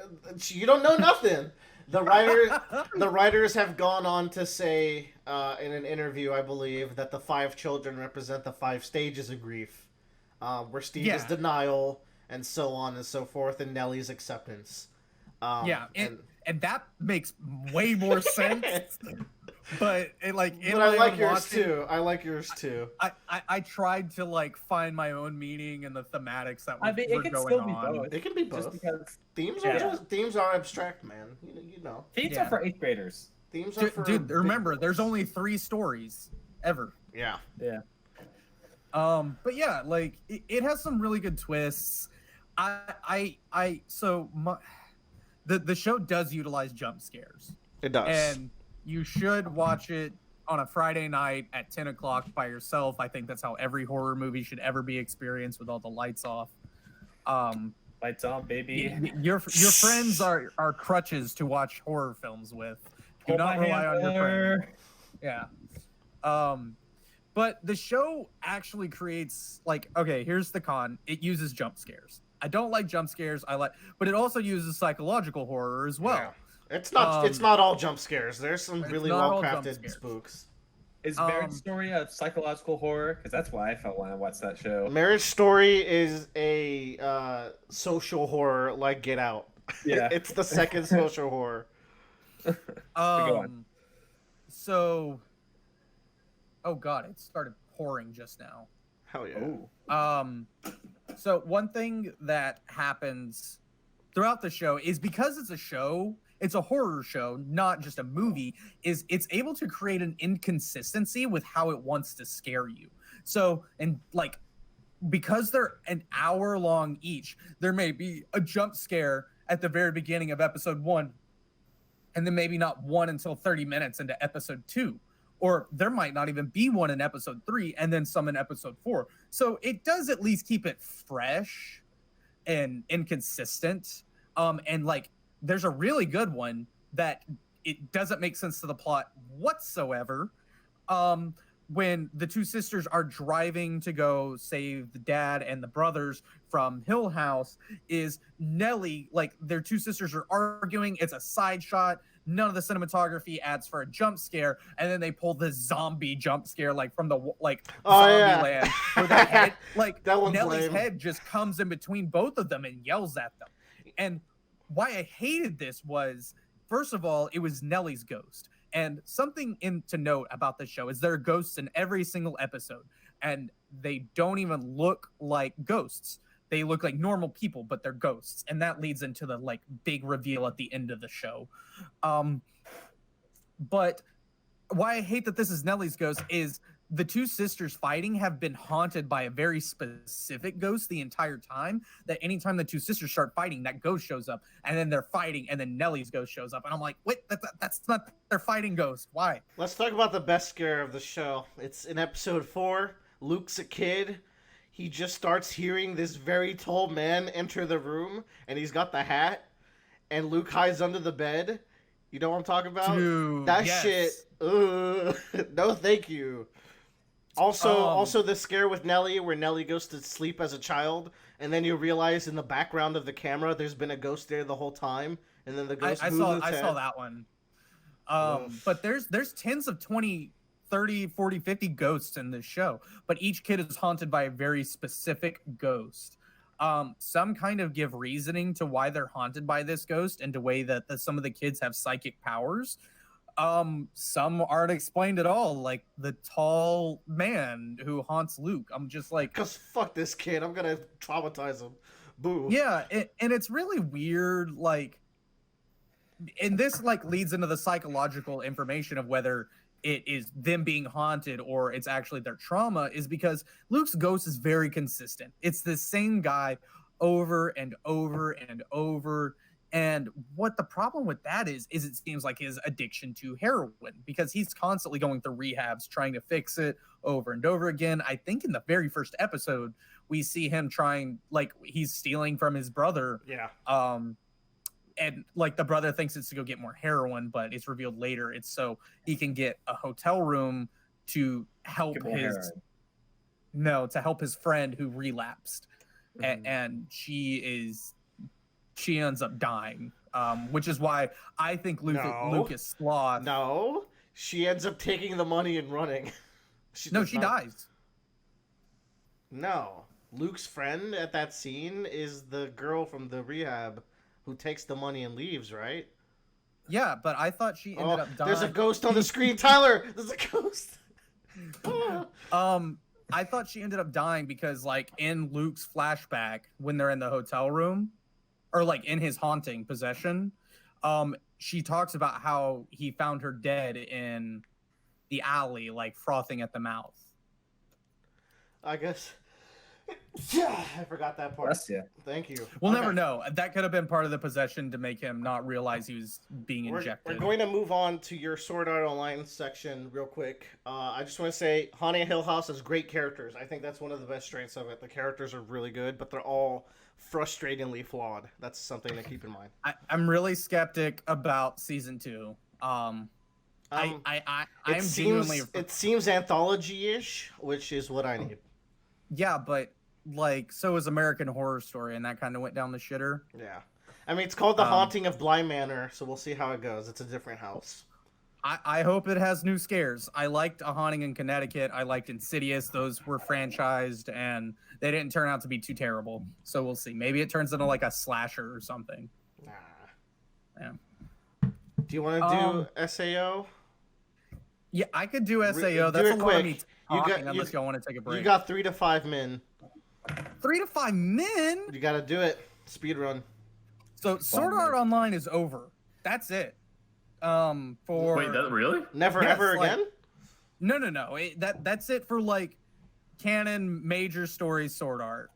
you don't know nothing. The writers have gone on to say in an interview, I believe, that the 5 children represent the 5 stages of grief, where Steve is denial, and so on and so forth, and Nellie's acceptance. And that makes way more sense. But I like yours too. I like yours too. I tried to like find my own meaning in the thematics that were going on. It can be both. Just because themes are abstract, man. You know. Themes are for 8th graders. Themes are for remember, there's only 3 stories ever. Yeah. Yeah. But yeah, like it has some really good twists. The show does utilize jump scares. It does. And you should watch it on a Friday night at 10 o'clock by yourself. I think that's how every horror movie should ever be experienced, with all the lights off. Lights on, baby. Your friends are crutches to watch horror films with. Do not rely on your friends. Yeah. But the show actually creates, like, okay, here's the con. It uses jump scares. I don't like jump scares. But it also uses psychological horror as well. Yeah. It's not all jump scares. There's some really well-crafted spooks. Is Marriage Story a psychological horror? Because that's why I felt when I watched that show. Marriage Story is a social horror like Get Out. Yeah. It's the second social horror. So, oh god, it started pouring just now. Hell yeah. Ooh. So one thing that happens throughout the show is, because it's a show, it's a horror show, not just a movie, is it's able to create an inconsistency with how it wants to scare you. So, and like, because they're an hour long each, there may be a jump scare at the very beginning of episode 1, and then maybe not one until 30 minutes into episode 2. Or there might not even be one in episode 3, and then some in episode 4. So it does at least keep it fresh and inconsistent. And like, there's a really good one that it doesn't make sense to the plot whatsoever. When the 2 sisters are driving to go save the dad and the brothers from Hill House, is Nellie, like, their 2 sisters are arguing. It's a side shot. None of the cinematography adds for a jump scare, and then they pull the zombie jump scare, like from the Zombieland, where the head, like, Nellie's head just comes in between both of them and yells at them. And why I hated this was, first of all, it was Nellie's ghost. And something to note about the show is there are ghosts in every single episode, and they don't even look like ghosts. They look like normal people, but they're ghosts, and that leads into the like big reveal at the end of the show. But why I hate that this is Nellie's ghost is the two sisters fighting have been haunted by a very specific ghost the entire time. That anytime the two sisters start fighting, that ghost shows up, and then they're fighting, and then Nellie's ghost shows up, and I'm like, wait, that's not their fighting ghost. Why? Let's talk about the best scare of the show. It's in episode 4. Luke's a kid. He just starts hearing this very tall man enter the room, and he's got the hat, and Luke hides under the bed. You know what I'm talking about? Dude, that yes. shit. No, thank you. Also, the scare with Nellie, where Nellie goes to sleep as a child, and then you realize in the background of the camera there's been a ghost there the whole time, and then the ghost I moves saw its I head. saw that one. But there's tens of 20, 30, 40, 50 ghosts in this show, but each kid is haunted by a very specific ghost. Some kind of give reasoning to why they're haunted by this ghost and the way that some of the kids have psychic powers. Some aren't explained at all, like the tall man who haunts Luke. I'm just like, Cause fuck this kid, I'm gonna traumatize him. Boo. yeah, and it's really weird, like, and this like leads into the psychological information of whether it is them being haunted or it's actually their trauma, is because Luke's ghost is very consistent. It's the same guy over and over and over. And what the problem with that is it seems like his addiction to heroin, because he's constantly going through rehabs, trying to fix it over and over again. I think in the very first episode, we see him trying, like, he's stealing from his brother. Yeah. And like the brother thinks it's to go get more heroin, but it's revealed later it's so he can get a hotel room to help to help his friend who relapsed. Mhm. And she ends up dying, which is why I think Lucas Sloth. No, she ends up taking the money and running. She dies. No, Luke's friend at that scene is the girl from the rehab who takes the money and leaves, right? Yeah, but I thought she ended up dying. There's a ghost on the screen, Tyler. There's a ghost. I thought she ended up dying because, like, in Luke's flashback when they're in the hotel room, or like in his haunting possession, she talks about how he found her dead in the alley, like frothing at the mouth. I guess. Yeah, I forgot that part. Bless you. Thank you. We'll Okay. never know. That could have been part of the possession to make him not realize he was being injected. We're going to move on to your Sword Art Online section real quick. I just want to say Haunting Hill House has great characters. I think that's one of the best strengths of it. The characters are really good, but they're all frustratingly flawed. That's something to keep in mind. I'm really skeptic about season 2. It seems anthology-ish, which is what I need. Yeah, but like so is American Horror Story, and that kind of went down the shitter. Yeah. I mean, it's called The Haunting of Bly Manor, so we'll see how it goes. It's a different house. I hope it has new scares. I liked A Haunting in Connecticut. I liked Insidious. Those were franchised, and they didn't turn out to be too terrible. So we'll see. Maybe it turns into like a slasher or something. Nah. Yeah. Do you want to do SAO? Yeah, I could do SAO. Do That's it a lot quick. of me talking, unless y'all want to take a break. You got 3 to 5 min. 3 to 5 men? You got to do it. Speed run. So Sword Art Online is over. That's it. Wait, really? Never Yes, ever like- again? No. That's it for like canon major story Sword Art.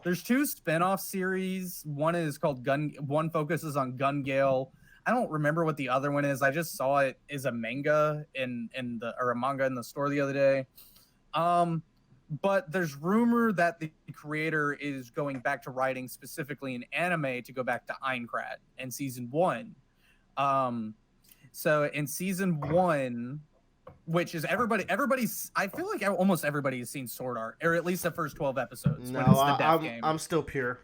There's 2 spin-off series. One is called one focuses on Gun Gale. I don't remember what the other one is. I just saw it as a manga a manga in the store the other day. But there's rumor that the creator is going back to writing specifically an anime to go back to Aincrad in season 1. So in season 1, which is everybody's, I feel like almost everybody has seen Sword Art, or at least the first 12 episodes. No, when it's the death game. I'm still pure.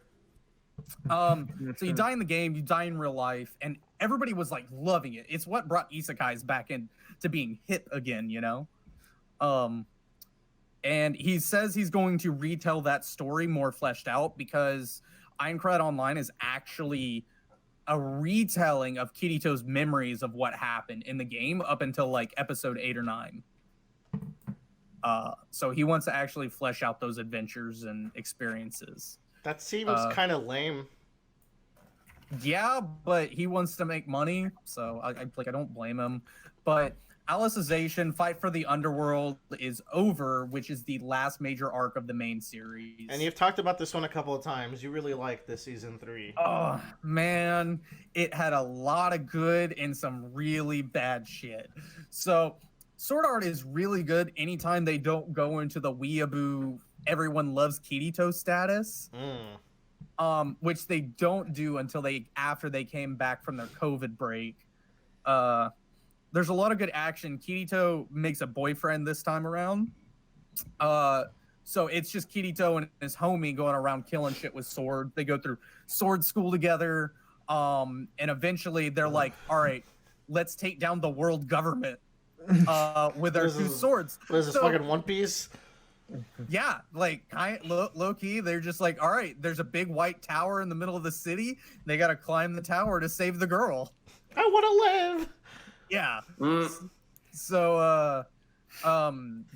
So you die in the game, you die in real life, and everybody was like loving it. It's what brought isekais back into being hip again, you know? And he says he's going to retell that story more fleshed out because Aincrad Online is actually a retelling of Kirito's memories of what happened in the game up until like episode 8 or 9. So he wants to actually flesh out those adventures and experiences. That seems kind of lame. Yeah, but he wants to make money, so I don't blame him. But Alicization, Fight for the Underworld is over, which is the last major arc of the main series. And you've talked about this one a couple of times. You really like this season 3. Oh man, it had a lot of good and some really bad shit. So Sword Art is really good anytime they don't go into the weeaboo everyone loves Kirito status. Which they don't do until after they came back from their COVID break. There's a lot of good action. Kirito makes a boyfriend this time around. So it's just Kirito and his homie going around killing shit with sword. They go through sword school together. And eventually they're like, all right, let's take down the world government with our two swords. What is this, fucking One Piece? Yeah, like low key, they're just like, all right, there's a big white tower in the middle of the city. They got to climb the tower to save the girl. I want to live. Yeah. So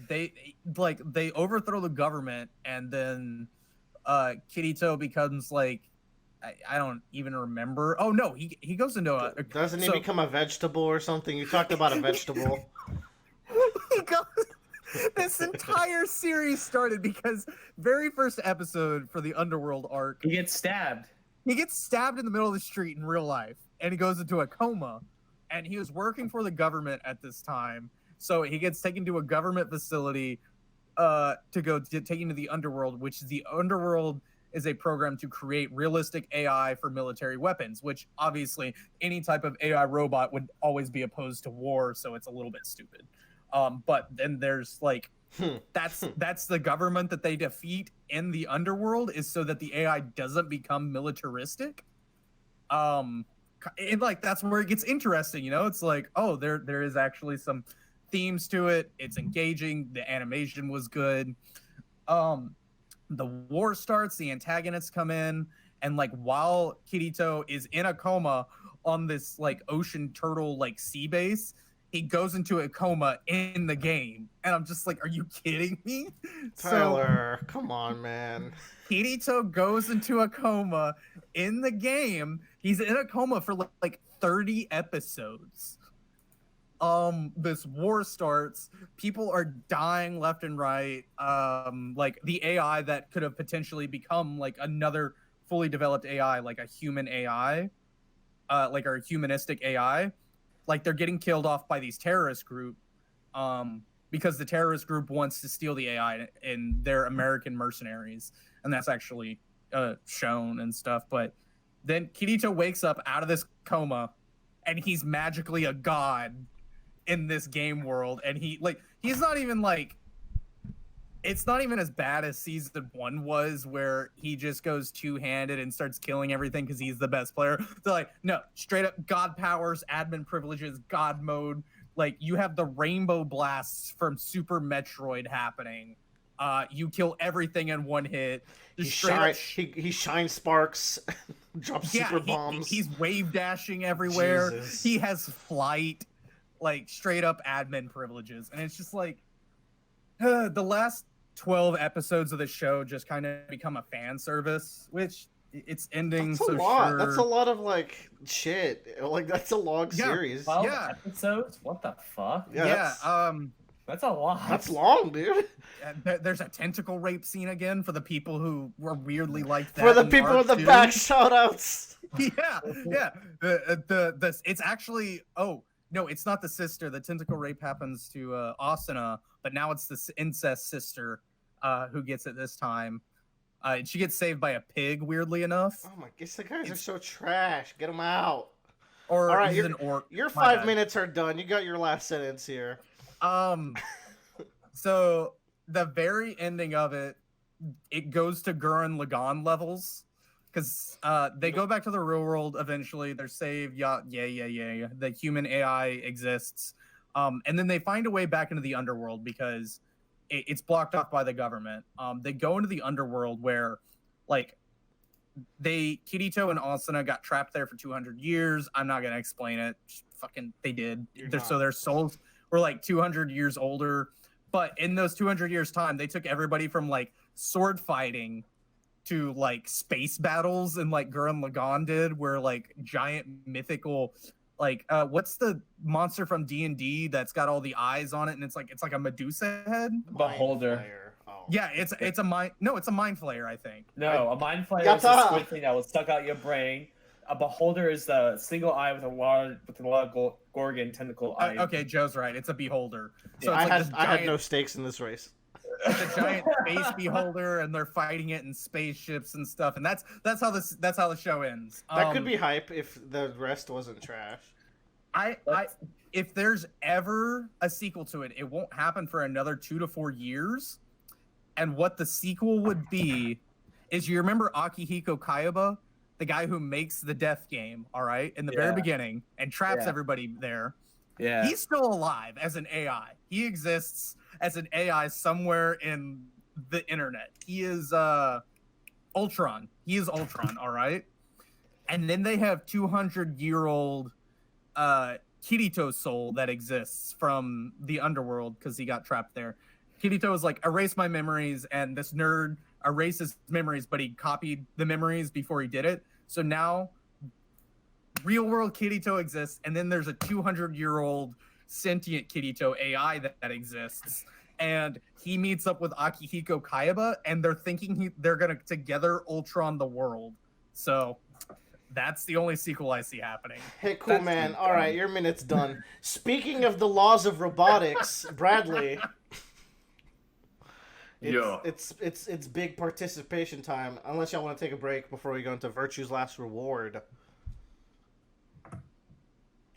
they overthrow the government, and then Kirito becomes like, I don't even remember. Oh no, he goes into a doesn't he become a vegetable or something? You talked about a vegetable. He goes. This entire series started because very first episode for the Underworld arc, He gets stabbed. He gets stabbed in the middle of the street in real life, and he goes into a coma. And he was working for the government at this time, so he gets taken to a government facility to get taken to the Underworld, which the Underworld is a program to create realistic AI for military weapons, which obviously any type of AI robot would always be opposed to war, so it's a little bit stupid. But then there's like that's the government that they defeat in the Underworld, is so that the AI doesn't become militaristic. And like that's where it gets interesting, you know? It's like, oh, there is actually some themes to it. It's engaging. The animation was good. The war starts. The antagonists come in, and like while Kirito is in a coma on this like ocean turtle like sea base, he goes into a coma in the game, and I'm just like, are you kidding me? Tyler, come on, man. Kirito goes into a coma in the game. He's in a coma for like 30 episodes. This war starts. People are dying left and right. Like the AI that could have potentially become like another fully developed AI, like a human AI, like our humanistic AI. Like they're getting killed off by these terrorist group, because the terrorist group wants to steal the AI, and they're American mercenaries, and that's actually shown and stuff. But then Kirito wakes up out of this coma, and he's magically a god in this game world, and he's not even like, it's not even as bad as season 1 was, where he just goes two-handed and starts killing everything because he's the best player. They're like, no, straight up god powers, admin privileges, god mode. Like, you have the rainbow blasts from Super Metroid happening. You kill everything in one hit. He shines sparks, drops super bombs. He's wave dashing everywhere. Jesus. He has flight, like straight up admin privileges. And it's just like, the last 12 episodes of the show just kind of become a fan service, which it's ending. That's a so lot. sure. That's a lot of like shit. Like that's a long series. 12 Yeah. episodes? What the fuck? Yeah. That's a lot. That's long, dude. There's a tentacle rape scene again for the people who were weirdly like that. For the in people Arc with the 2. back shoutouts. Yeah. It's actually, oh no, it's not the sister. The tentacle rape happens to Asuna, but now it's the incest sister who gets it this time. She gets saved by a pig, weirdly enough. Oh my gosh, the guys are so trash. Get them out. Or All right, he's an orc. Your My 5 bad. minutes are done. You got your last sentence here. So the very ending of it goes to Gurren Lagann levels, because they go back to the real world eventually. They're saved. Yeah. The human AI exists, and then they find a way back into the underworld because it's blocked off by the government. They go into the underworld where, like, Kirito and Asuna got trapped there for 200 years. I'm not gonna explain it. Just fucking, they did. So their souls were like 200 years older. But in those 200 years time, they took everybody from like sword fighting to like space battles, and like Gurren Lagann did, where like giant mythical, like what's the monster from D&D that's got all the eyes on it, and it's like a Medusa head? Beholder. Oh. Yeah, it's a mind flayer, I think. No, a mind flayer is a squid thing that will suck out your brain. A beholder is the single eye with a lot of gorgon tentacle eyes. Okay, Joe's right. It's a beholder. So I it's like I had no stakes in this race. It's a giant space beholder, and they're fighting it in spaceships and stuff. And that's how the show ends. That could be hype if the rest wasn't trash. If there's ever a sequel to it, it won't happen for another 2 to 4 years. And what the sequel would be is, you remember Akihiko Kayaba, the guy who makes the death game, all right, in the very beginning, and traps everybody there. Yeah. He's still alive as an AI. He exists as an AI somewhere in the internet. He is Ultron. He is Ultron, all right? And then they have 200-year-old Kirito's soul that exists from the underworld because he got trapped there. Kirito is like, erase my memories, and this nerd erases memories, but he copied the memories before he did it. So now real world Kirito exists, and then there's a 200-year-old sentient Kirito AI that exists, and he meets up with Akihiko Kayaba, and they're thinking they're gonna together Ultron the world. So that's the only sequel I see happening. Hey, cool, man. All right, your minute's done. Speaking of the laws of robotics, Bradley, it's big participation time. Unless y'all want to take a break before we go into Virtue's Last Reward.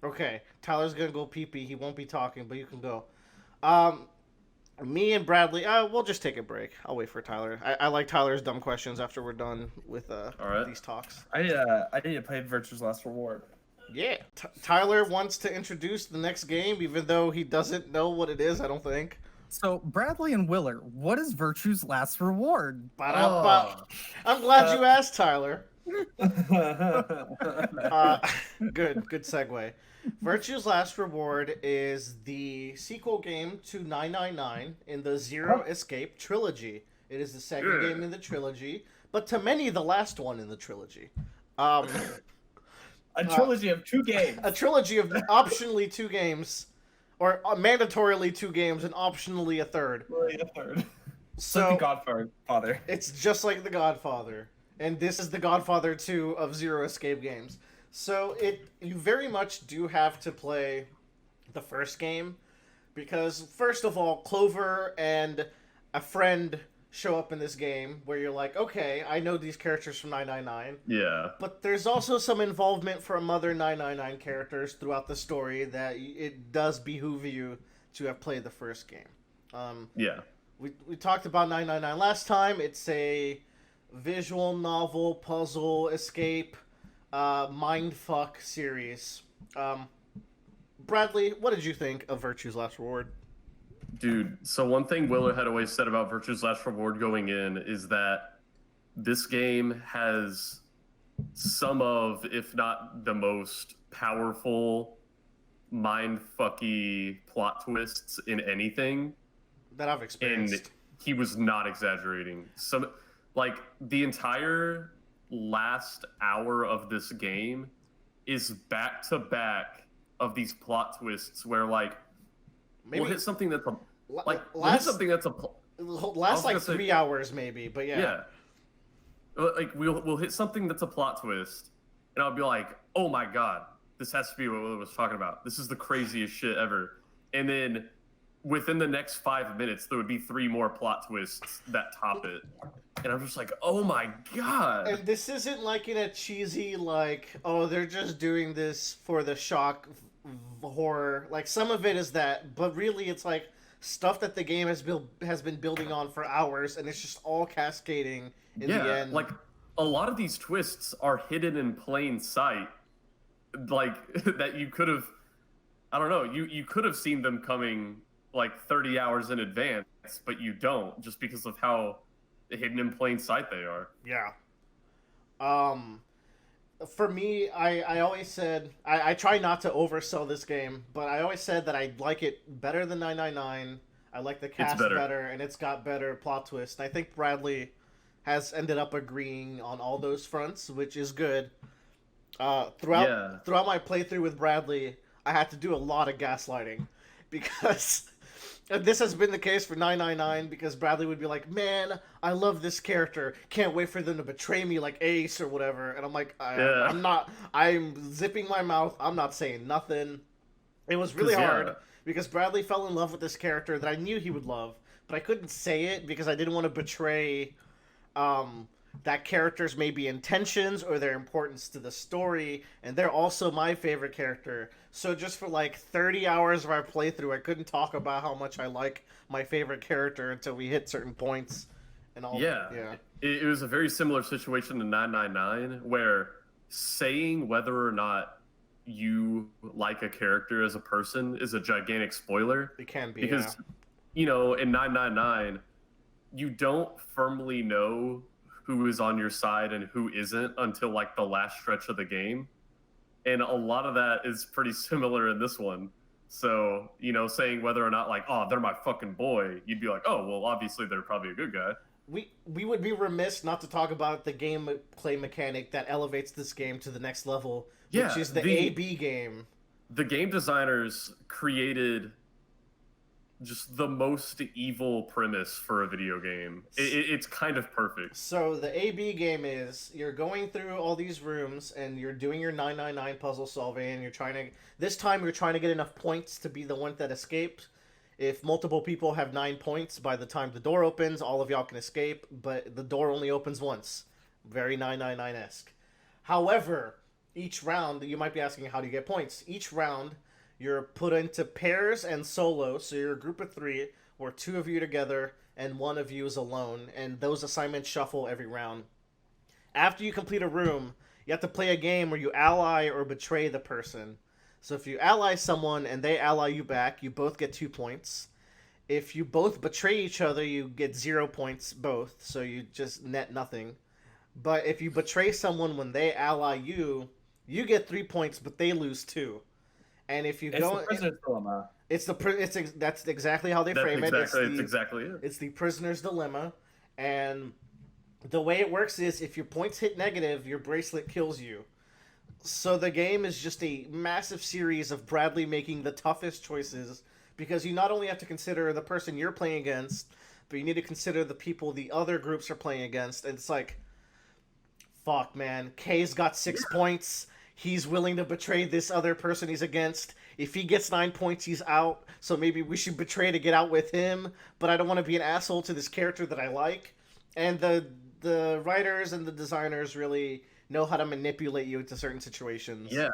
Okay, Tyler's gonna go pee-pee. He won't be talking, but you can go. Me and Bradley, we'll just take a break. I'll wait for Tyler. I like Tyler's dumb questions after we're done with these talks. I need to play Virtue's Last Reward. Yeah, Tyler wants to introduce the next game, even though he doesn't know what it is, I don't think. So, Bradley and Willer, what is Virtue's Last Reward? I'm glad you asked, Tyler. Good segue. Virtue's Last Reward is the sequel game to 999 in the Zero Escape trilogy. It is the second game in the trilogy, but to many the last one in the trilogy. A trilogy of 2 games. A trilogy of optionally 2 games, or mandatorily 2 games, and optionally a third. So like the Godfather. It's just like the Godfather. And this is the Godfather 2 of Zero Escape games. So you very much do have to play the first game, because first of all, Clover and a friend show up in this game where you're like, okay, I know these characters from 999. Yeah. But there's also some involvement from other 999 characters throughout the story that it does behoove you to have played the first game. Yeah. We talked about 999 last time. It's a visual novel, puzzle, escape, mindfuck series. Bradley, what did you think of Virtue's Last Reward? Dude, so one thing Willer had always said about Virtue's Last Reward going in is that this game has some of, if not the most powerful, mindfucky plot twists in anything that I've experienced. And he was not exaggerating. Like, the entire last hour of this game is back to back of these plot twists where, like, we'll hit something that's a last like 3 hours maybe, but yeah. Like, we'll hit something that's a plot twist, and I'll be like, oh my god, this has to be what Will was talking about. This is the craziest shit ever. And then within the next 5 minutes, there would be 3 more plot twists that top it. And I'm just like, oh my god. And this isn't like in a cheesy, like, oh, they're just doing this for the shock horror. Like, some of it is that, but really it's like stuff that the game has been building on for hours, and it's just all cascading in the end. Like, a lot of these twists are hidden in plain sight. Like, that you could have, I don't know, you could have seen them coming like 30 hours in advance, but you don't, just because of how hidden in plain sight they are. Yeah. Um, for me, I always said I try not to oversell this game, but I always said that I like it better than 999. I like the It's cast better. better, and it's got better plot twist. I think Bradley has ended up agreeing on all those fronts, which is good. Throughout Yeah. my playthrough with Bradley, I had to do a lot of gaslighting because and this has been the case for 999 because Bradley would be like, "Man, I love this character. Can't wait for them to betray me like Ace or whatever." And I'm like, Yeah. I'm not. I'm zipping my mouth. I'm not saying nothing. It was really Cause hard yeah, because Bradley fell in love with this character that I knew he would love, but I couldn't say it because I didn't want to betray um, that character's maybe intentions or their importance to the story, and they're also my favorite character. So just for like 30 hours of our playthrough, I couldn't talk about how much I like my favorite character until we hit certain points, and all. yeah. Yeah, It was a very similar situation to 999, where saying whether or not you like a character as a person is a gigantic spoiler it can be. Yeah, because in 999 you don't firmly know who is on your side and who isn't until like the last stretch of the game. And a lot of that is pretty similar in this one. So, saying whether or not like, oh, they're my fucking boy, you'd be like, oh, well, obviously they're probably a good guy. we would be remiss not to talk about the gameplay mechanic that elevates this game to the next level, which Yeah, is the AB game. the game designers created just the most evil premise for a video game. It's kind of perfect. So the AB game is you're going through all these rooms and you're doing your 999 puzzle solving and you're trying to this time you're trying to get enough points to be the one that escapes. If multiple people have 9 points by the time the door opens, all of y'all can escape, but the door only opens once. Very 999-esque. However, each round, you might be asking how do you get points? Each round you're put into pairs and solo, so you're a group of 3 or 2 of you together and 1 of you is alone, and those assignments shuffle every round. After you complete a room, you have to play a game where you ally or betray the person. So if you ally someone and they ally you back, you both get 2 points. If you both betray each other, you get 0 points both, so you just net nothing. But if you betray someone when they ally you, you get 3 points, but they lose 2. And if you It's go, the prisoner's dilemma. that's exactly how they frame it. It's exactly it. It's the prisoner's dilemma, and the way it works is if your points hit negative, your bracelet kills you. So the game is just a massive series of Bradley making the toughest choices because you not only have to consider the person you're playing against, but you need to consider the people the other groups are playing against. And it's like, fuck, man. Kay's got 6 points. He's willing to betray this other person he's against. If he gets 9 points, he's out. So maybe we should betray to get out with him. But I don't want to be an asshole to this character that I like. And the writers and the designers really know how to manipulate you into certain situations. Yeah.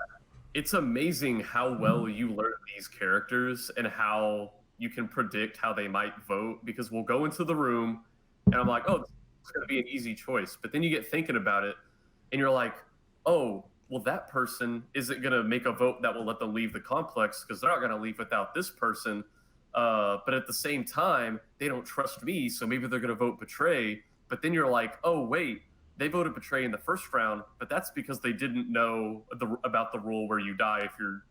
It's amazing how well you learn these characters and how you can predict how they might vote because we'll go into the room and I'm like, oh, it's going to be an easy choice. But then you get thinking about it and you're like, oh, well, that person isn't going to make a vote that will let them leave the complex because they're not going to leave without this person. But at the same time, they don't trust me, so maybe they're going to vote betray. But then you're like, oh, wait, they voted betray in the first round, but that's because they didn't know about the rule where you die if your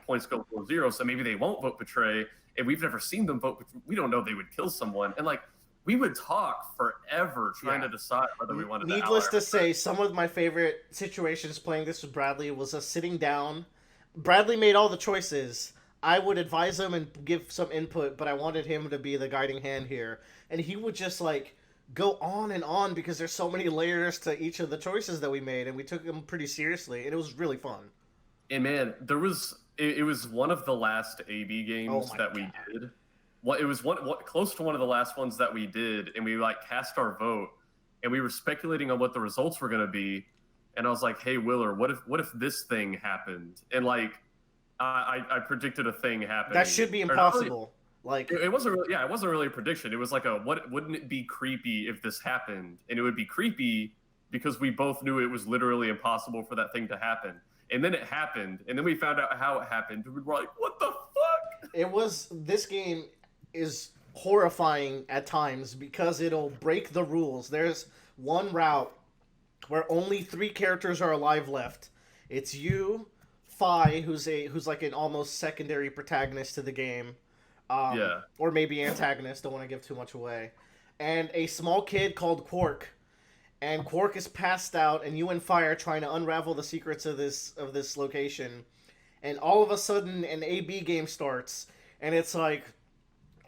points go below 0. So maybe they won't vote betray, and we've never seen them vote. We don't know they would kill someone, and like we would talk forever trying to decide whether we wanted. Needless to say, some of my favorite situations playing this with Bradley was us sitting down. Bradley made all the choices. I would advise him and give some input, but I wanted him to be the guiding hand here, and he would just like go on and on because there's so many layers to each of the choices that we made, and we took them pretty seriously, and it was really fun. And man, it was one of the last AB games that we did. It was close to one of the last ones that we did, and we like cast our vote, and we were speculating on what the results were going to be, and I was like, hey Willer, what if this thing happened? And like I predicted a thing happening. That should be impossible. Like it wasn't really, it wasn't really a prediction. It was like wouldn't it be creepy if this happened? And it would be creepy because we both knew it was literally impossible for that thing to happen. And then it happened, and then we found out how it happened. We were like, what the fuck? This game is horrifying at times because it'll break the rules. There's one route where only 3 characters are alive left. It's you, Fi, who's like an almost secondary protagonist to the game, Yeah. or maybe antagonist. Don't want to give too much away, and a small kid called Quark. And Quark is passed out, and you and Fi are trying to unravel the secrets of this location. And all of a sudden, an AB game starts, and it's like,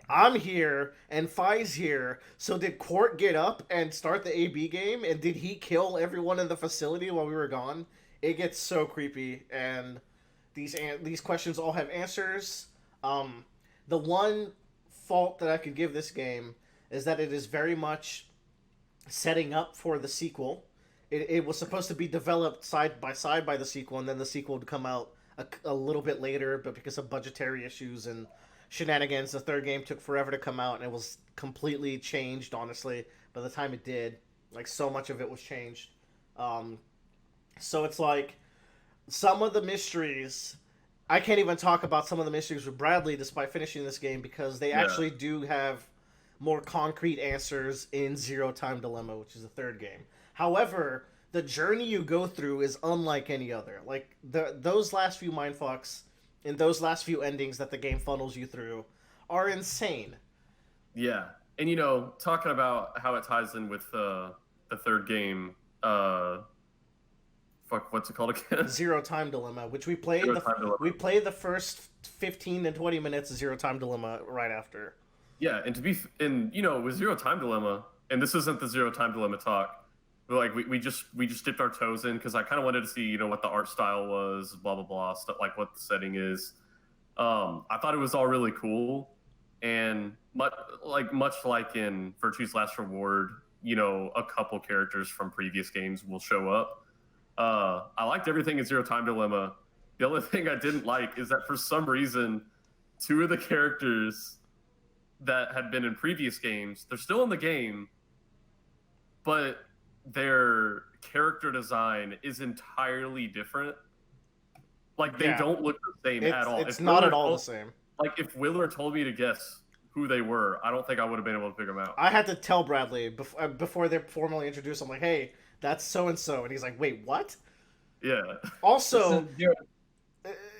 I'm here and Fi's here. So did Quark get up and start the AB game? And did he kill everyone in the facility while we were gone? It gets so creepy, and these questions all have answers. The one fault that I could give this game is that it is very much setting up for the sequel. It was supposed to be developed side by side by the sequel, and then the sequel would come out a little bit later, but because of budgetary issues and shenanigans, the third game took forever to come out, and it was completely changed, honestly, by the time it did. Like, so much of it was changed. So it's like, some of the mysteries... I can't even talk about some of the mysteries with Bradley despite finishing this game, because they actually do have more concrete answers in Zero Time Dilemma, which is the third game. However, the journey you go through is unlike any other. Like, those last few mindfucks and those last few endings that the game funnels you through are insane. Yeah. And, you know, talking about how it ties in with the third game, what's it called again? Zero Time Dilemma, which we played. We played the first 15 to 20 minutes of Zero Time Dilemma right after. Yeah, and you know, with Zero Time Dilemma, and this isn't the Zero Time Dilemma talk, but like we just dipped our toes in because I kind of wanted to see, you know, what the art style was, blah blah blah, stuff like what the setting is. I thought it was all really cool, and much like in Virtue's Last Reward, you know, a couple characters from previous games will show up. I liked everything in Zero Time Dilemma. The only thing I didn't like is that for some reason, 2 of the characters that had been in previous games, they're still in the game, but their character design is entirely different. Like, they don't look the same at all. It's not at all the same. Like, if Willer told me to guess who they were, I don't think I would have been able to figure them out. I had to tell Bradley before they're formally introduced. I'm like, hey, that's so-and-so. And he's like, wait, what? Yeah. Also...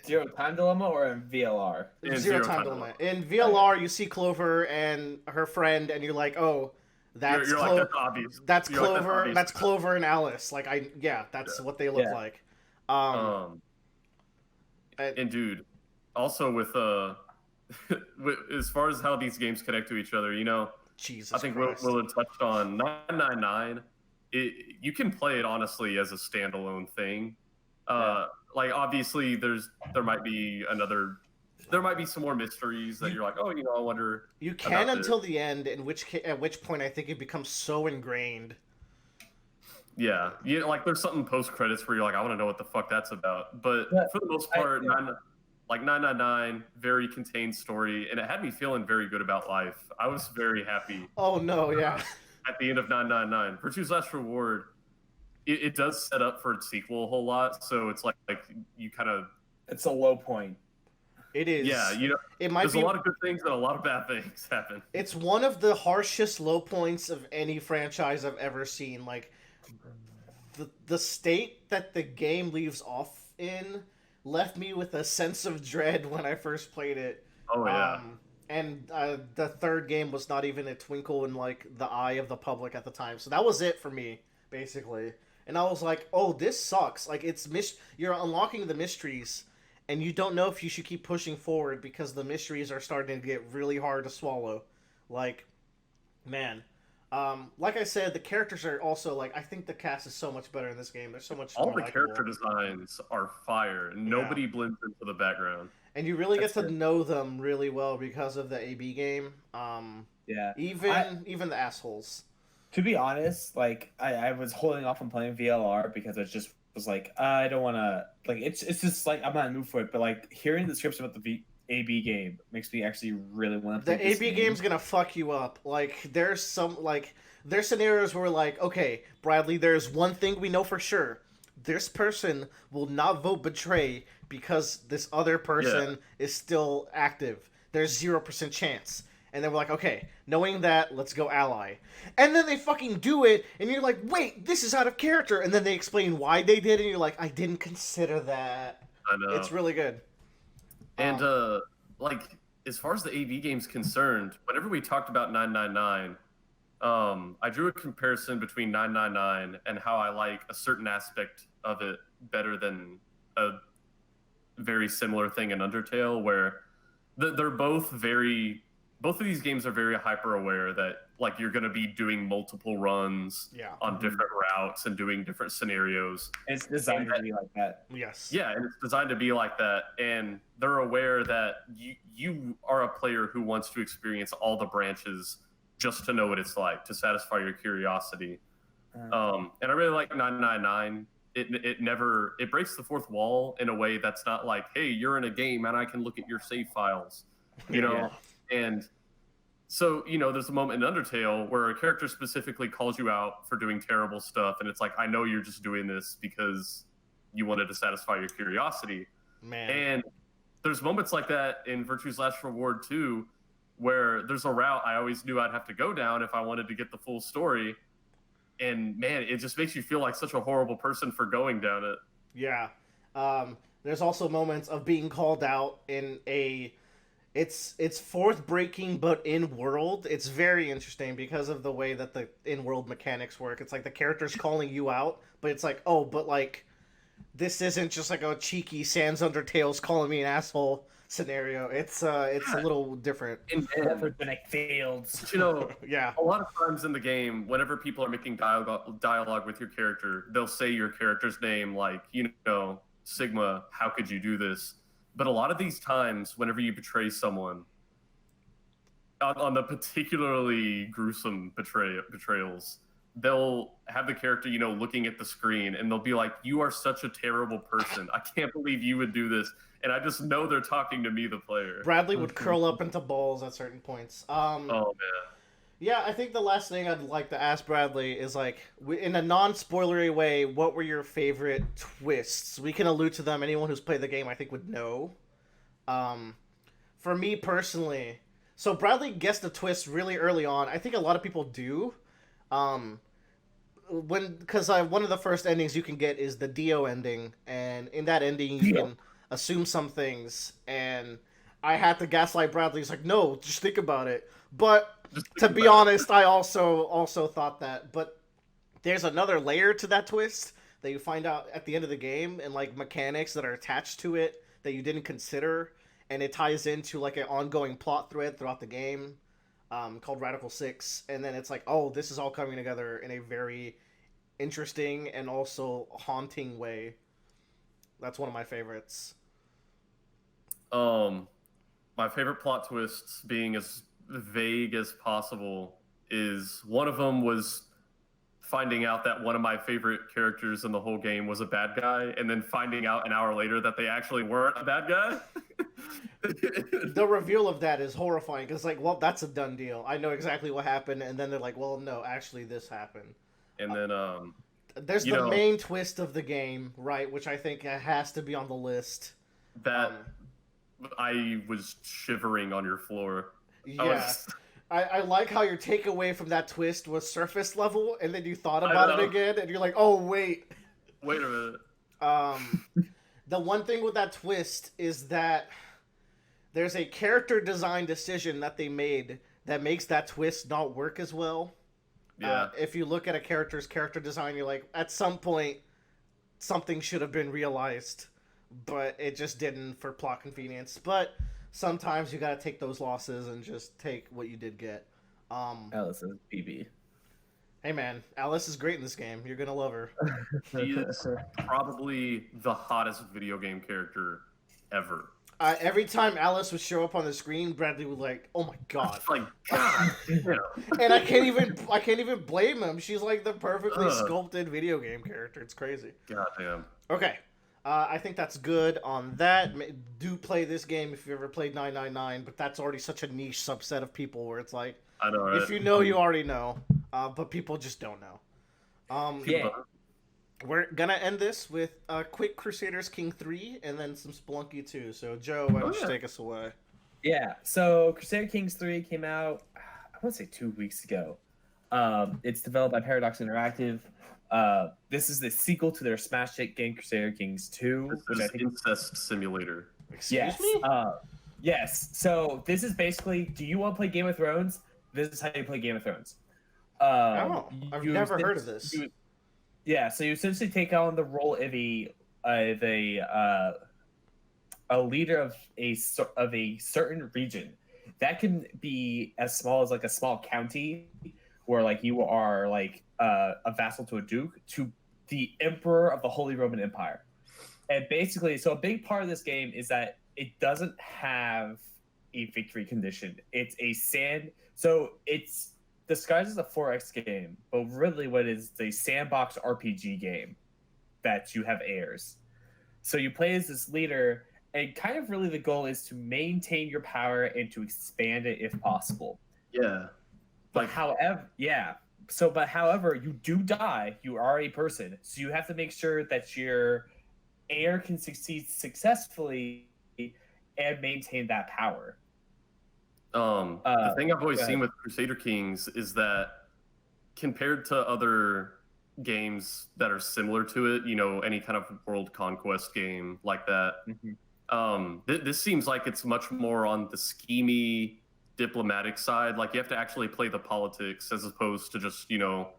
Zero Time Dilemma or in VLR? Zero Time Dilemma. In VLR, you see Clover and her friend, and you're like, oh, that's you're like, that's obvious. That's You're Clover. like, that's obvious. That's Clover and Alice. Like, that's what they look like. And dude, also with as far as how these games connect to each other, you know, Jesus I think Christ. Will had touched on 999. You can play it honestly as a standalone thing. Like, obviously there might be some more mysteries that you're like, oh, you know, I wonder. You can until the end, at which point I think it becomes so ingrained. Yeah, like there's something post credits where you're like, I want to know what the fuck that's about. But for the most part, 999, very contained story, and it had me feeling very good about life. I was very happy. Oh no, yeah. At the end of 999, Virtue's Last Reward, it does set up for its sequel a whole lot. So it's like you kind of. It's a low point. It is. Yeah, you know, there's a lot of good things and a lot of bad things happen. It's one of the harshest low points of any franchise I've ever seen. Like, the state that the game leaves off in left me with a sense of dread when I first played it. Oh yeah. And the third game was not even a twinkle in like the eye of the public at the time. So that was it for me, basically. And I was like, oh, this sucks. Like, you're unlocking the mysteries, and you don't know if you should keep pushing forward because the mysteries are starting to get really hard to swallow. Like, man. Like I said, the characters are also, like, I think the cast is so much better in this game. They're so much more All the likable. character designs are fire. Nobody blends into the background. And you really get to know them really well because of the AB game. Yeah. Even the assholes. To be honest, like, I was holding off on playing VLR because it just was like, I don't want to, like, it's just like, I'm not in the mood for it, but like, hearing the description about the AB game makes me actually really want to play this game. The AB game's gonna fuck you up. Like, there's scenarios where, like, okay, Bradley, there's one thing we know for sure. This person will not vote betray because this other person is still active. There's 0% chance. And then we're like, okay, knowing that, let's go ally. And then they fucking do it, and you're like, wait, this is out of character. And then they explain why they did it, and you're like, I didn't consider that. I know. It's really good. And like as far as the AV game's concerned, whenever we talked about 999, I drew a comparison between 999 and how I like a certain aspect of it better than a very similar thing in Undertale, where they're both both of these games are very hyper aware that like you're going to be doing multiple runs on different routes and doing different scenarios. It's designed to be like that. Yes. Yeah, and it's designed to be like that, and they're aware that you are a player who wants to experience all the branches just to know what it's like, to satisfy your curiosity. And I really like 999. It breaks the fourth wall in a way that's not like, hey, you're in a game and I can look at your save files, you know. And so, you know, there's a moment in Undertale where a character specifically calls you out for doing terrible stuff, and it's like, I know you're just doing this because you wanted to satisfy your curiosity. Man. And there's moments like that in Virtue's Last Reward too, where there's a route I always knew I'd have to go down if I wanted to get the full story. And man, it just makes you feel like such a horrible person for going down it. Yeah. There's also moments of being called out in a... It's fourth breaking, but in world. It's very interesting because of the way that the in world mechanics work. It's like the character's calling you out, but it's like, oh, but like this isn't just like a cheeky Sans Undertales calling me an asshole scenario. It's a little different. Opportunic fields. You know, Yeah. a lot of times in the game, whenever people are making dialogue with your character, they'll say your character's name, like, you know, Sigma, how could you do this? But a lot of these times, whenever you betray someone, on the particularly gruesome betrayals, they'll have the character, you know, looking at the screen, and they'll be like, you are such a terrible person. I can't believe you would do this. And I just know they're talking to me, the player. Bradley would curl up into balls at certain points. Oh, man. Yeah, I think the last thing I'd like to ask Bradley is, like, in a non-spoilery way, what were your favorite twists? We can allude to them. Anyone who's played the game, I think, would know. For me personally, so Bradley guessed the twist really early on. I think a lot of people do. Because one of the first endings you can get is the Dio ending, and in that ending you can assume some things, and I had to gaslight Bradley. He's like, no, just think about it. But to be honest, I also thought that. But there's another layer to that twist that you find out at the end of the game, and like mechanics that are attached to it that you didn't consider, and it ties into like an ongoing plot thread throughout the game, called Radical 6. And then it's like, oh, this is all coming together in a very interesting and also haunting way. That's one of my favorites. My favorite plot twists, being as vague as possible, is one of them was finding out that one of my favorite characters in the whole game was a bad guy, and then finding out an hour later that they actually weren't a bad guy. The reveal of that is horrifying, because like, well, that's a done deal. I know exactly what happened, and then they're like, well, no, actually this happened. And then there's the main twist of the game, right, which I think has to be on the list. That I was shivering on your floor. Yeah. I like how your takeaway from that twist was surface level, and then you thought about it again, and you're like, oh, wait. Wait a minute. The one thing with that twist is that there's a character design decision that they made that makes that twist not work as well. Yeah. If you look at a character's character design, you're like, at some point, something should have been realized, but it just didn't for plot convenience. But sometimes you gotta take those losses and just take what you did get. Alice is PB. Hey man, Alice is great in this game. You're gonna love her. She is probably the hottest video game character ever. Every time Alice would show up on the screen, Bradley would like, "Oh my god!" It's like, God, And I can't even blame him. She's like the perfectly sculpted video game character. It's crazy. Goddamn. Okay, I think that's good on that. Do play this game if you ever played 999, but that's already such a niche subset of people where it's like, I know, right? if you know, you already know, but people just don't know. Yeah. We're gonna end this with a quick Crusaders King 3 and then some Spelunky 2. So Joe, why don't you take us away? Yeah, so Crusader Kings 3 came out, I want to say 2 weeks ago. It's developed by Paradox Interactive. This is the sequel to their smash hit game Crusader Kings 2, This which I is think Incest Simulator. Excuse yes. me? Yes. So this is basically, do you want to play Game of Thrones? This is how you play Game of Thrones. Oh, I've You never heard of this. yeah, so you essentially take on the role of of a leader of of a certain region. That can be as small as like a small county, where like you are like a vassal to a duke, to the emperor of the Holy Roman Empire. And basically, so a big part of this game is that it doesn't have a victory condition. It's a so it's disguised as a 4X game, but really what it is a sandbox RPG game that you have heirs. So you play as this leader, and kind of really the goal is to maintain your power and to expand it if possible. Yeah. But however, yeah. So, but however, you do die. You are a person, so you have to make sure that your heir can succeed successfully and maintain that power. The thing I've always go seen ahead. with Crusader Kings is that compared to other games that are similar to it, you know, any kind of world conquest game like that, this seems like it's much more on the schemy diplomatic side. Like you have to actually play the politics as opposed to just, you know,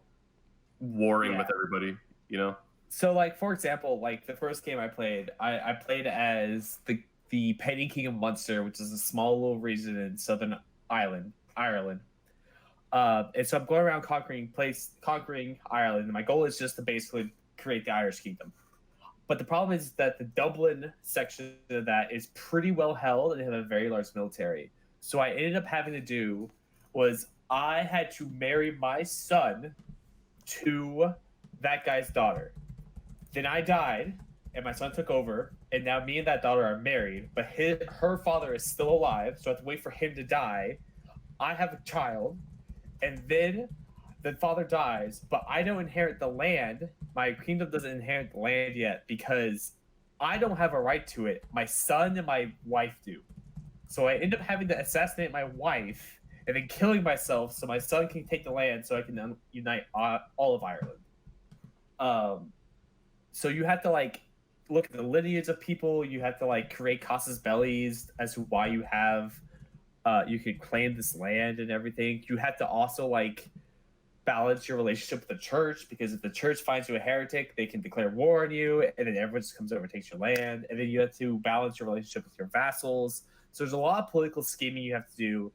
warring with everybody, you know? So, like for example, like the first game I played, I played as the Petty King of Munster, which is a small little region in Southern Ireland. And so I'm going around conquering Ireland. And my goal is just to basically create the Irish Kingdom. But the problem is that the Dublin section of that is pretty well held and they have a very large military. So I ended up having to do was I had to marry my son to that guy's daughter. Then I died, and my son took over, and now me and that daughter are married, but her father is still alive, so I have to wait for him to die. I have a child, and then the father dies, but I don't inherit the land. My kingdom doesn't inherit the land yet because I don't have a right to it. My son and my wife do. So I end up having to assassinate my wife and then killing myself so my son can take the land so I can unite all of Ireland. So you have to like look at the lineage of people. You have to like create casus bellis as to why you could claim this land and everything. You have to also like balance your relationship with the church, because if the church finds you a heretic, they can declare war on you, and then everyone just comes over and takes your land. And then you have to balance your relationship with your vassals. So there's a lot of political scheming you have to do.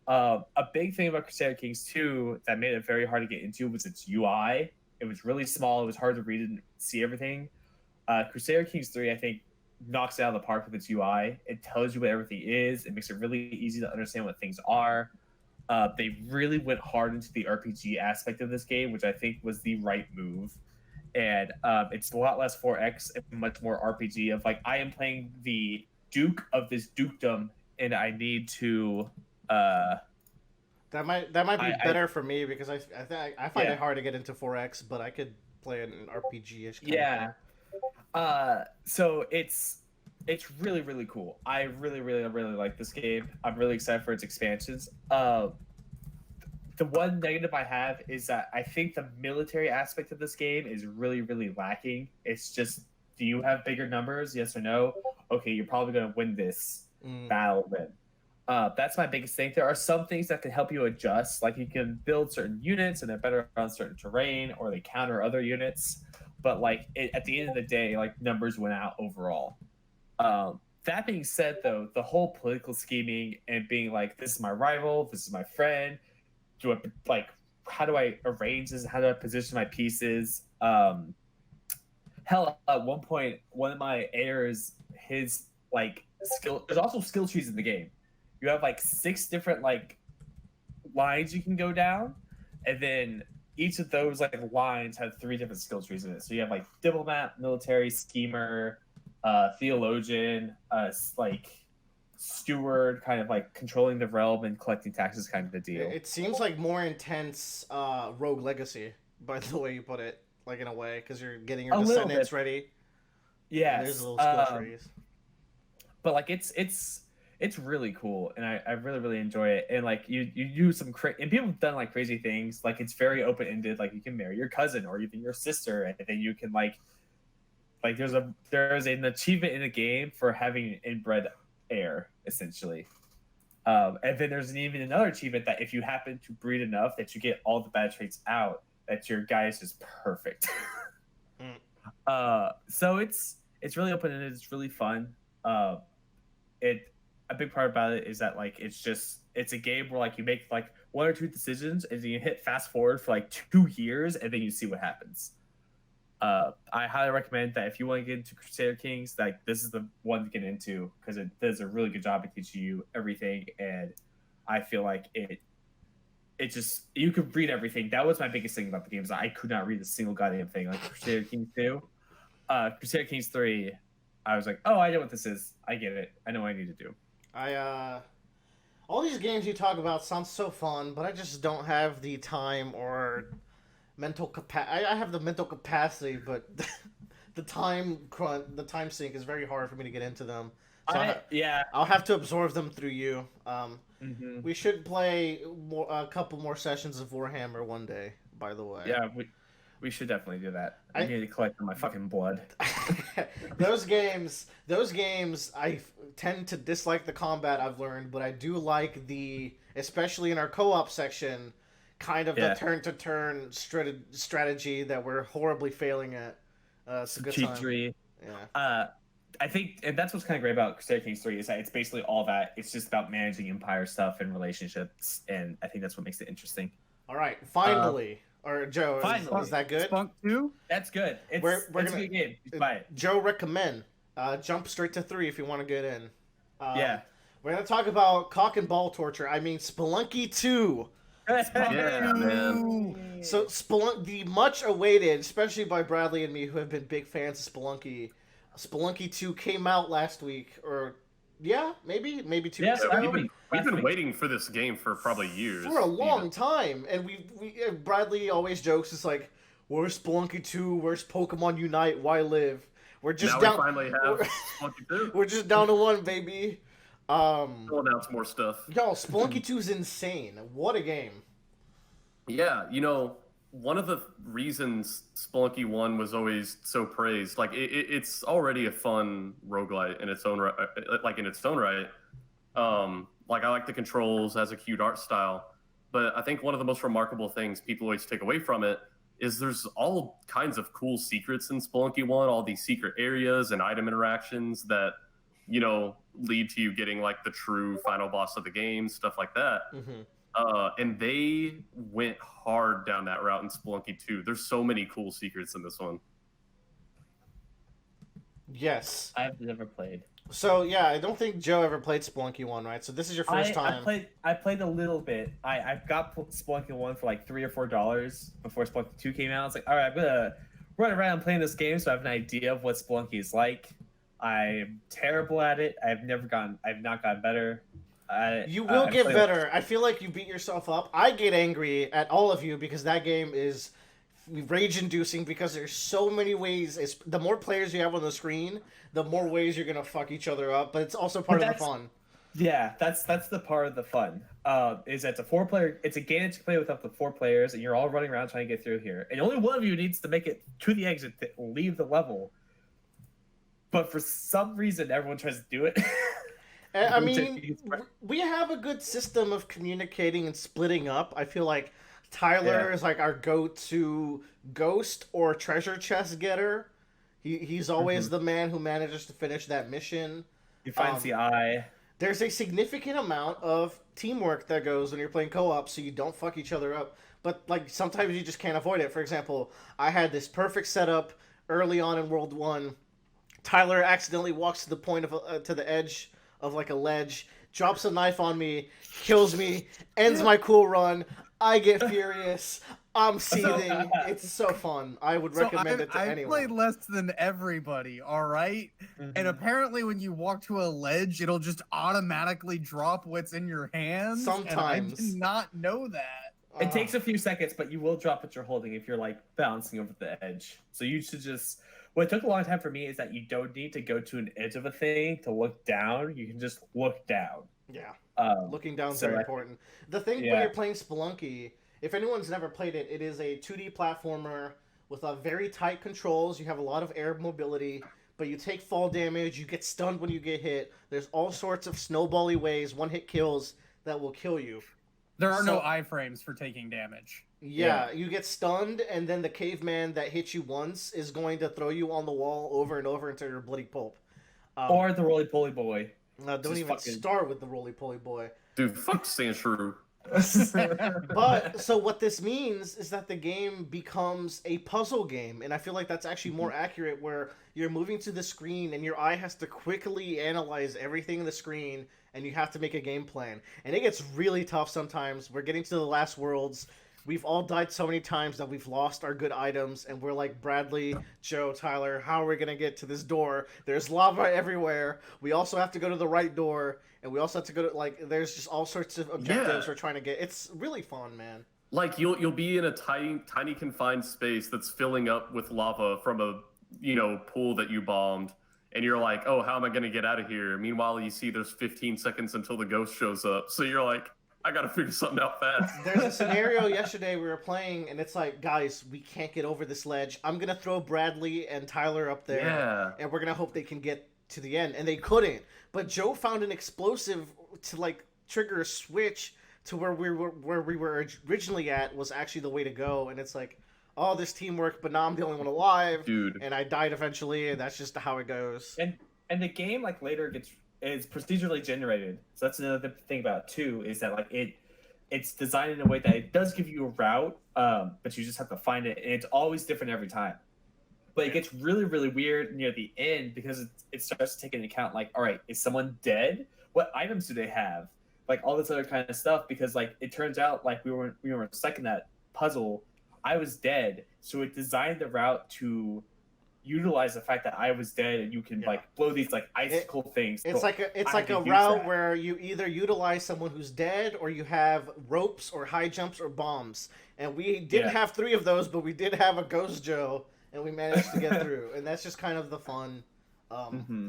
A big thing about Crusader Kings 2 that made it very hard to get into was its UI. It was really small. It was hard to read and see everything. Crusader Kings 3, I think, knocks it out of the park with its UI. It tells you what everything is. It makes it really easy to understand what things are. They really went hard into the RPG aspect of this game, which I think was the right move. And it's a lot less 4X and much more RPG of like, I am playing the Duke of this dukedom, and I need to. That might be better for me because I find it hard to get into 4X, but I could play an RPG-ish. So it's really really cool. I really like this game. I'm really excited for its expansions. The one negative I have is that I think the military aspect of this game is really really lacking. It's just, do you have bigger numbers? Yes or no? Okay, you're probably going to win this battle then. That's my biggest thing. There are some things that can help you adjust, like you can build certain units and they're better on certain terrain, or they counter other units. But like at the end of the day, like numbers went out overall. That being said, though, the whole political scheming and being like, this is my rival, this is my friend. How do I arrange this? How do I position my pieces? Hell, at one point, one of my heirs, his like skill. There's also skill trees in the game. You have like 6 different like lines you can go down, and then each of those like lines have 3 different skill trees in it. So you have like diplomat, military, schemer, theologian, like steward, kind of like controlling the realm and collecting taxes kind of a deal. It seems like more intense Rogue Legacy, by the way you put it, like in a way, because you're getting your descendants ready. Yeah, there's little skill trees. But like it's it's really cool, and I really really enjoy it. And like you do some and people have done like crazy things. Like it's very open ended. Like you can marry your cousin or even your sister, and then you can like there's an achievement in the game for having inbred heir essentially. And then there's even another achievement that if you happen to breed enough that you get all the bad traits out, that your guy is just perfect. So it's really open and it's really fun. A big part about it is that like it's a game where like you make like one or two decisions and then you hit fast forward for like 2 years and then you see what happens. I highly recommend that if you want to get into Crusader Kings, like this is the one to get into because it does a really good job of teaching you everything, and I feel like it just you could read everything. That was my biggest thing about the game is I could not read a single goddamn thing. Like Crusader Kings 2, Crusader Kings 3, I was like, oh, I know what this is. I get it. I know what I need to do. All these games you talk about sound so fun, but I just don't have the time or mental capacity. I have the mental capacity, but the time sink is very hard for me to get into them. So I'll have to absorb them through you. We should play a couple more sessions of Warhammer one day. By the way, yeah, we should definitely do that. I need to collect my fucking blood. Those games, I tend to dislike the combat. I've learned, but I do like especially in our co-op section, kind of the turn-to-turn strategy that we're horribly failing at. It's a good time. Cheat. Yeah. I think, and that's what's kind of great about Crusader Kings 3 is that it's basically all that. It's just about managing empire stuff and relationships, and I think that's what makes it interesting. All right, finally. Or Joe, is that good? Spunk 2? That's good. It's a good game. Just buy it. Joe recommend. Jump straight to 3 if you want to get in. Yeah. We're going to talk about cock and ball torture. I mean, Spelunky 2. Yeah, man. So the much awaited, especially by Bradley and me, who have been big fans of Spelunky. Spelunky 2 came out last week, or maybe 2 weeks ago. We've been waiting for this game for probably years. For a long time, and we Bradley always jokes, it's like, where's Spelunky 2? Where's Pokemon Unite? Why live? We're just now down. We finally have Spelunky 2. We're just down to 1, baby. We'll announce more stuff. Yo, Spelunky 2 is insane. What a game. Yeah, one of the reasons Spelunky 1 was always so praised, like it's already a fun roguelite in its own right. Like I like the controls, has a cute art style, but I think one of the most remarkable things people always take away from it is there's all kinds of cool secrets in Spelunky 1, all these secret areas and item interactions that, lead to you getting like the true final boss of the game, stuff like that. And they went hard down that route in Spelunky 2. There's so many cool secrets in this one. Yes. I've never played. So, yeah, I don't think Joe ever played Spelunky 1, right? So this is your first time. I played a little bit. I got Spelunky 1 for like $3 or $4 before Spelunky 2 came out. I was like, all right, I'm going to run around playing this game so I have an idea of what Spelunky is like. I'm terrible at it. I've not gotten better. You will get better. I feel like you beat yourself up. I get angry at all of you because that game is rage-inducing because there's so many ways. The more players you have on the screen, the more ways you're going to fuck each other up, but it's also part of the fun. Yeah, that's the part of the fun. Is that it's a game that you play with up to 4 players, and you're all running around trying to get through here. And only one of you needs to make it to the exit to leave the level. But for some reason, everyone tries to do it. I mean, we have a good system of communicating and splitting up. I feel like Tyler is like our go-to ghost or treasure chest getter. He's always the man who manages to finish that mission. He finds the eye. There's a significant amount of teamwork that goes when you're playing co-op, so you don't fuck each other up. But like sometimes you just can't avoid it. For example, I had this perfect setup early on in World 1. Tyler accidentally walks to the point of to the edge of like a ledge, drops a knife on me, kills me, ends my cool run. I get furious. I'm seething. It's so fun. I would recommend it to anyone. I played less than everybody, all right? And apparently when you walk to a ledge, it'll just automatically drop what's in your hands. Sometimes. And I did not know that. It takes a few seconds, but you will drop what you're holding if you're like bouncing over the edge. So you should just... what took a long time for me is that you don't need to go to an edge of a thing to look down. You can just look down. Yeah. Um, Looking down is so very I- important. The thing when Yeah. you're playing Spelunky, if anyone's never played it, it is a 2D platformer with a very tight controls. You have a lot of air mobility, but you take fall damage. You get stunned when you get hit. There's all sorts of snowbally ways, one-hit kills that will kill you. There are no So- iframes for taking damage. Yeah, you get stunned, and then the caveman that hits you once is going to throw you on the wall over and over until you're bloody pulp. Or the roly poly boy. Don't just even fucking- start with the roly-poly boy. Dude, fuck Sandshrew. But so what this means is that the game becomes a puzzle game, and I feel like that's actually more accurate, where you're moving to the screen and your eye has to quickly analyze everything in the screen, and you have to make a game plan. And it gets really tough sometimes. We're getting to the last worlds. We've all died so many times that we've lost our good items, and we're like, Bradley, Joe, Tyler, how are we gonna get to this door? There's lava everywhere. We also have to go to the right door, and we also have to go to, like, there's just all sorts of objectives Yeah. we're trying to get. It's really fun, man. Like you'll be in a tiny confined space that's filling up with lava from a pool that you bombed, and you're like, oh, how am I gonna get out of here? Meanwhile, you see there's 15 seconds until the ghost shows up, so you're like, I gotta figure something out fast. There's a scenario yesterday we were playing, and it's like, guys, we can't get over this ledge. I'm gonna throw Bradley and Tyler up there, Yeah. and we're gonna hope they can get to the end, and they couldn't. But Joe found an explosive to like trigger a switch to where we were originally at was actually the way to go, and it's like, oh, this teamwork, but now I'm the only one alive, Dude. and I died eventually, and that's just how it goes. And the game like later is procedurally generated. So that's another thing about it too, is that like it's designed in a way that it does give you a route, but you just have to find it, and it's always different every time. But it gets really, really weird near the end because it starts to take into account like, all right, is someone dead? What items do they have? Like all this other kind of stuff, because like it turns out like we were stuck in that puzzle. I was dead, so it designed the route to utilize the fact that I was dead, and you can like blow these like icicle things. It's So like a I route could use that. where you either utilize someone who's dead, or you have ropes or high jumps or bombs. And we didn't Yeah. have 3 of those, but we did have a Ghost Joe, and we managed to get through. And that's just kind of the fun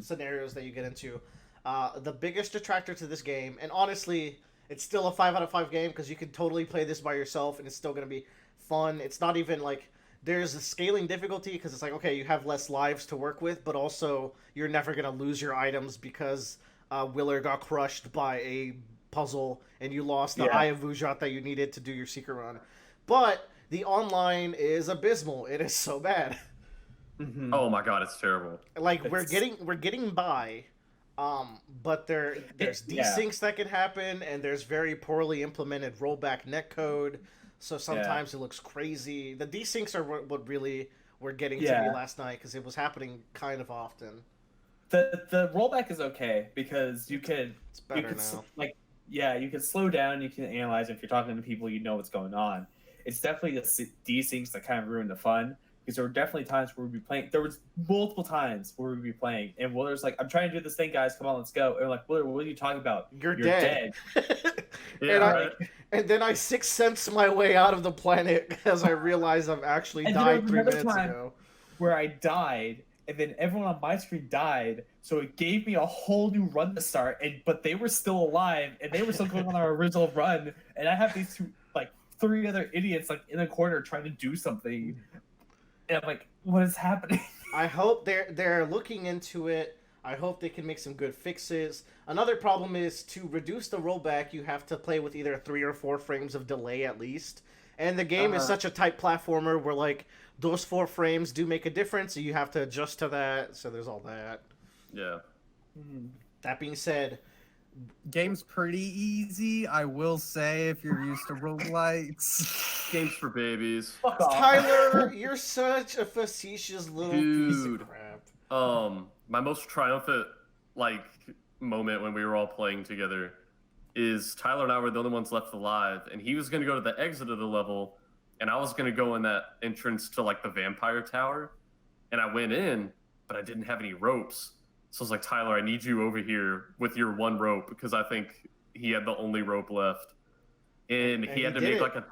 scenarios that you get into. The biggest detractor to this game, and honestly, it's still a 5 out of 5 game because you can totally play this by yourself, and it's still going to be fun. It's not even like there's a scaling difficulty because it's like, okay, you have less lives to work with, but also you're never going to lose your items because Willer got crushed by a puzzle and you lost the Eye of Vujat that you needed to do your secret run. But the online is abysmal. It is so bad. Oh my god, it's terrible. Like we're getting by, but there's desyncs that can happen, and there's very poorly implemented rollback netcode. So sometimes it looks crazy. The desyncs are what really were getting to me last night because it was happening kind of often. The rollback is okay because you can It's better now. you can slow down, you can analyze. If you're talking to people, you know what's going on. It's definitely the desyncs that kind of ruin the fun, because there were definitely times where we'd be playing. There was multiple times where we'd be playing, and Willer's like, "I'm trying to do this thing, guys. Come on, let's go." And we're like, "Willer, what are you talking about? You're dead." Yeah, And then I sixth sense my way out of the planet because I realized I've actually And then died there was 3 another minutes time ago. where I died, and then everyone on my screen died, so it gave me a whole new run to start. But they were still alive, and they were still going on our original run, and I have these 3 other idiots in the corner trying to do something, and I'm like, what is happening? I hope they're looking into it. I hope they can make some good fixes. Another problem is to reduce the rollback, you have to play with either 3 or 4 frames of delay at least. And the game is such a tight platformer where like those 4 frames do make a difference, so you have to adjust to that. So there's all that. yeah. That being said, Game's pretty easy, I will say, if you're used to roguelites. Games for babies. Fuck off. Tyler, you're such a facetious little piece Dude. of crap. My most triumphant moment when we were all playing together is Tyler and I were the only ones left alive, and he was gonna go to the exit of the level, and I was gonna go in that entrance to the vampire tower, and I went in, but I didn't have any ropes. So I was like, Tyler, I need you over here with your 1 rope, because I think he had the only rope left. And he had to did make it.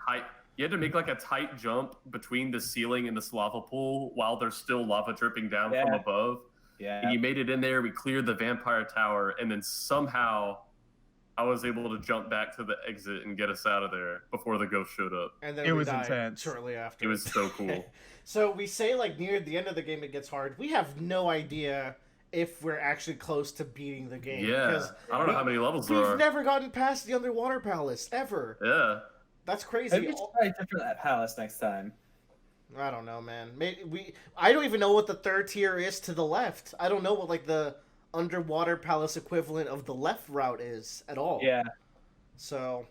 you had to make like a tight jump between the ceiling and this lava pool while there's still lava dripping down from Yeah. above. Yeah. And you made it in there. We cleared the vampire tower, and then somehow I was able to jump back to the exit and get us out of there before the ghost showed up. And then It we was died intense. shortly after. It was so cool. So we say like near the end of the game it gets hard. We have no idea if we're actually close to beating the game. Yeah, because I don't know how many levels there we've are. never gotten past the underwater palace ever. Yeah. That's crazy. Maybe we should try different that palace next time. I don't know, man. I don't even know what the third tier is to the left. I don't know what like the underwater palace equivalent of the left route is at all. Yeah. So,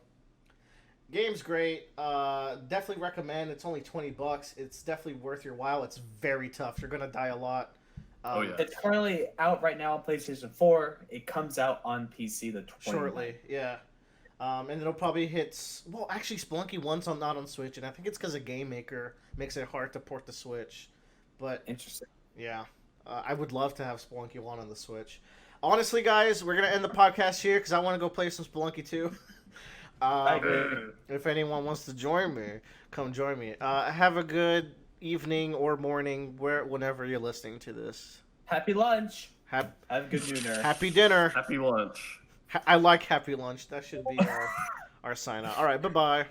game's great. Definitely recommend. It's only $20. It's definitely worth your while. It's very tough. You're gonna die a lot. Oh, yeah. It's currently out right now on PlayStation 4. It comes out on PC the 20th. Shortly, yeah. And it'll probably hit. Well, actually, Spelunky 1's not on Switch, and I think it's because a game maker makes it hard to port the Switch. But Interesting. yeah, I would love to have Spelunky 1 on the Switch. Honestly, guys, we're gonna end the podcast here because I want to go play some Spelunky 2. I agree. If anyone wants to join me, come join me. Have a good evening or morning, whenever you're listening to this. Happy lunch. Have Have a good nooner. happy dinner. Happy lunch. I like happy lunch. That should be our sign out. All right, bye bye.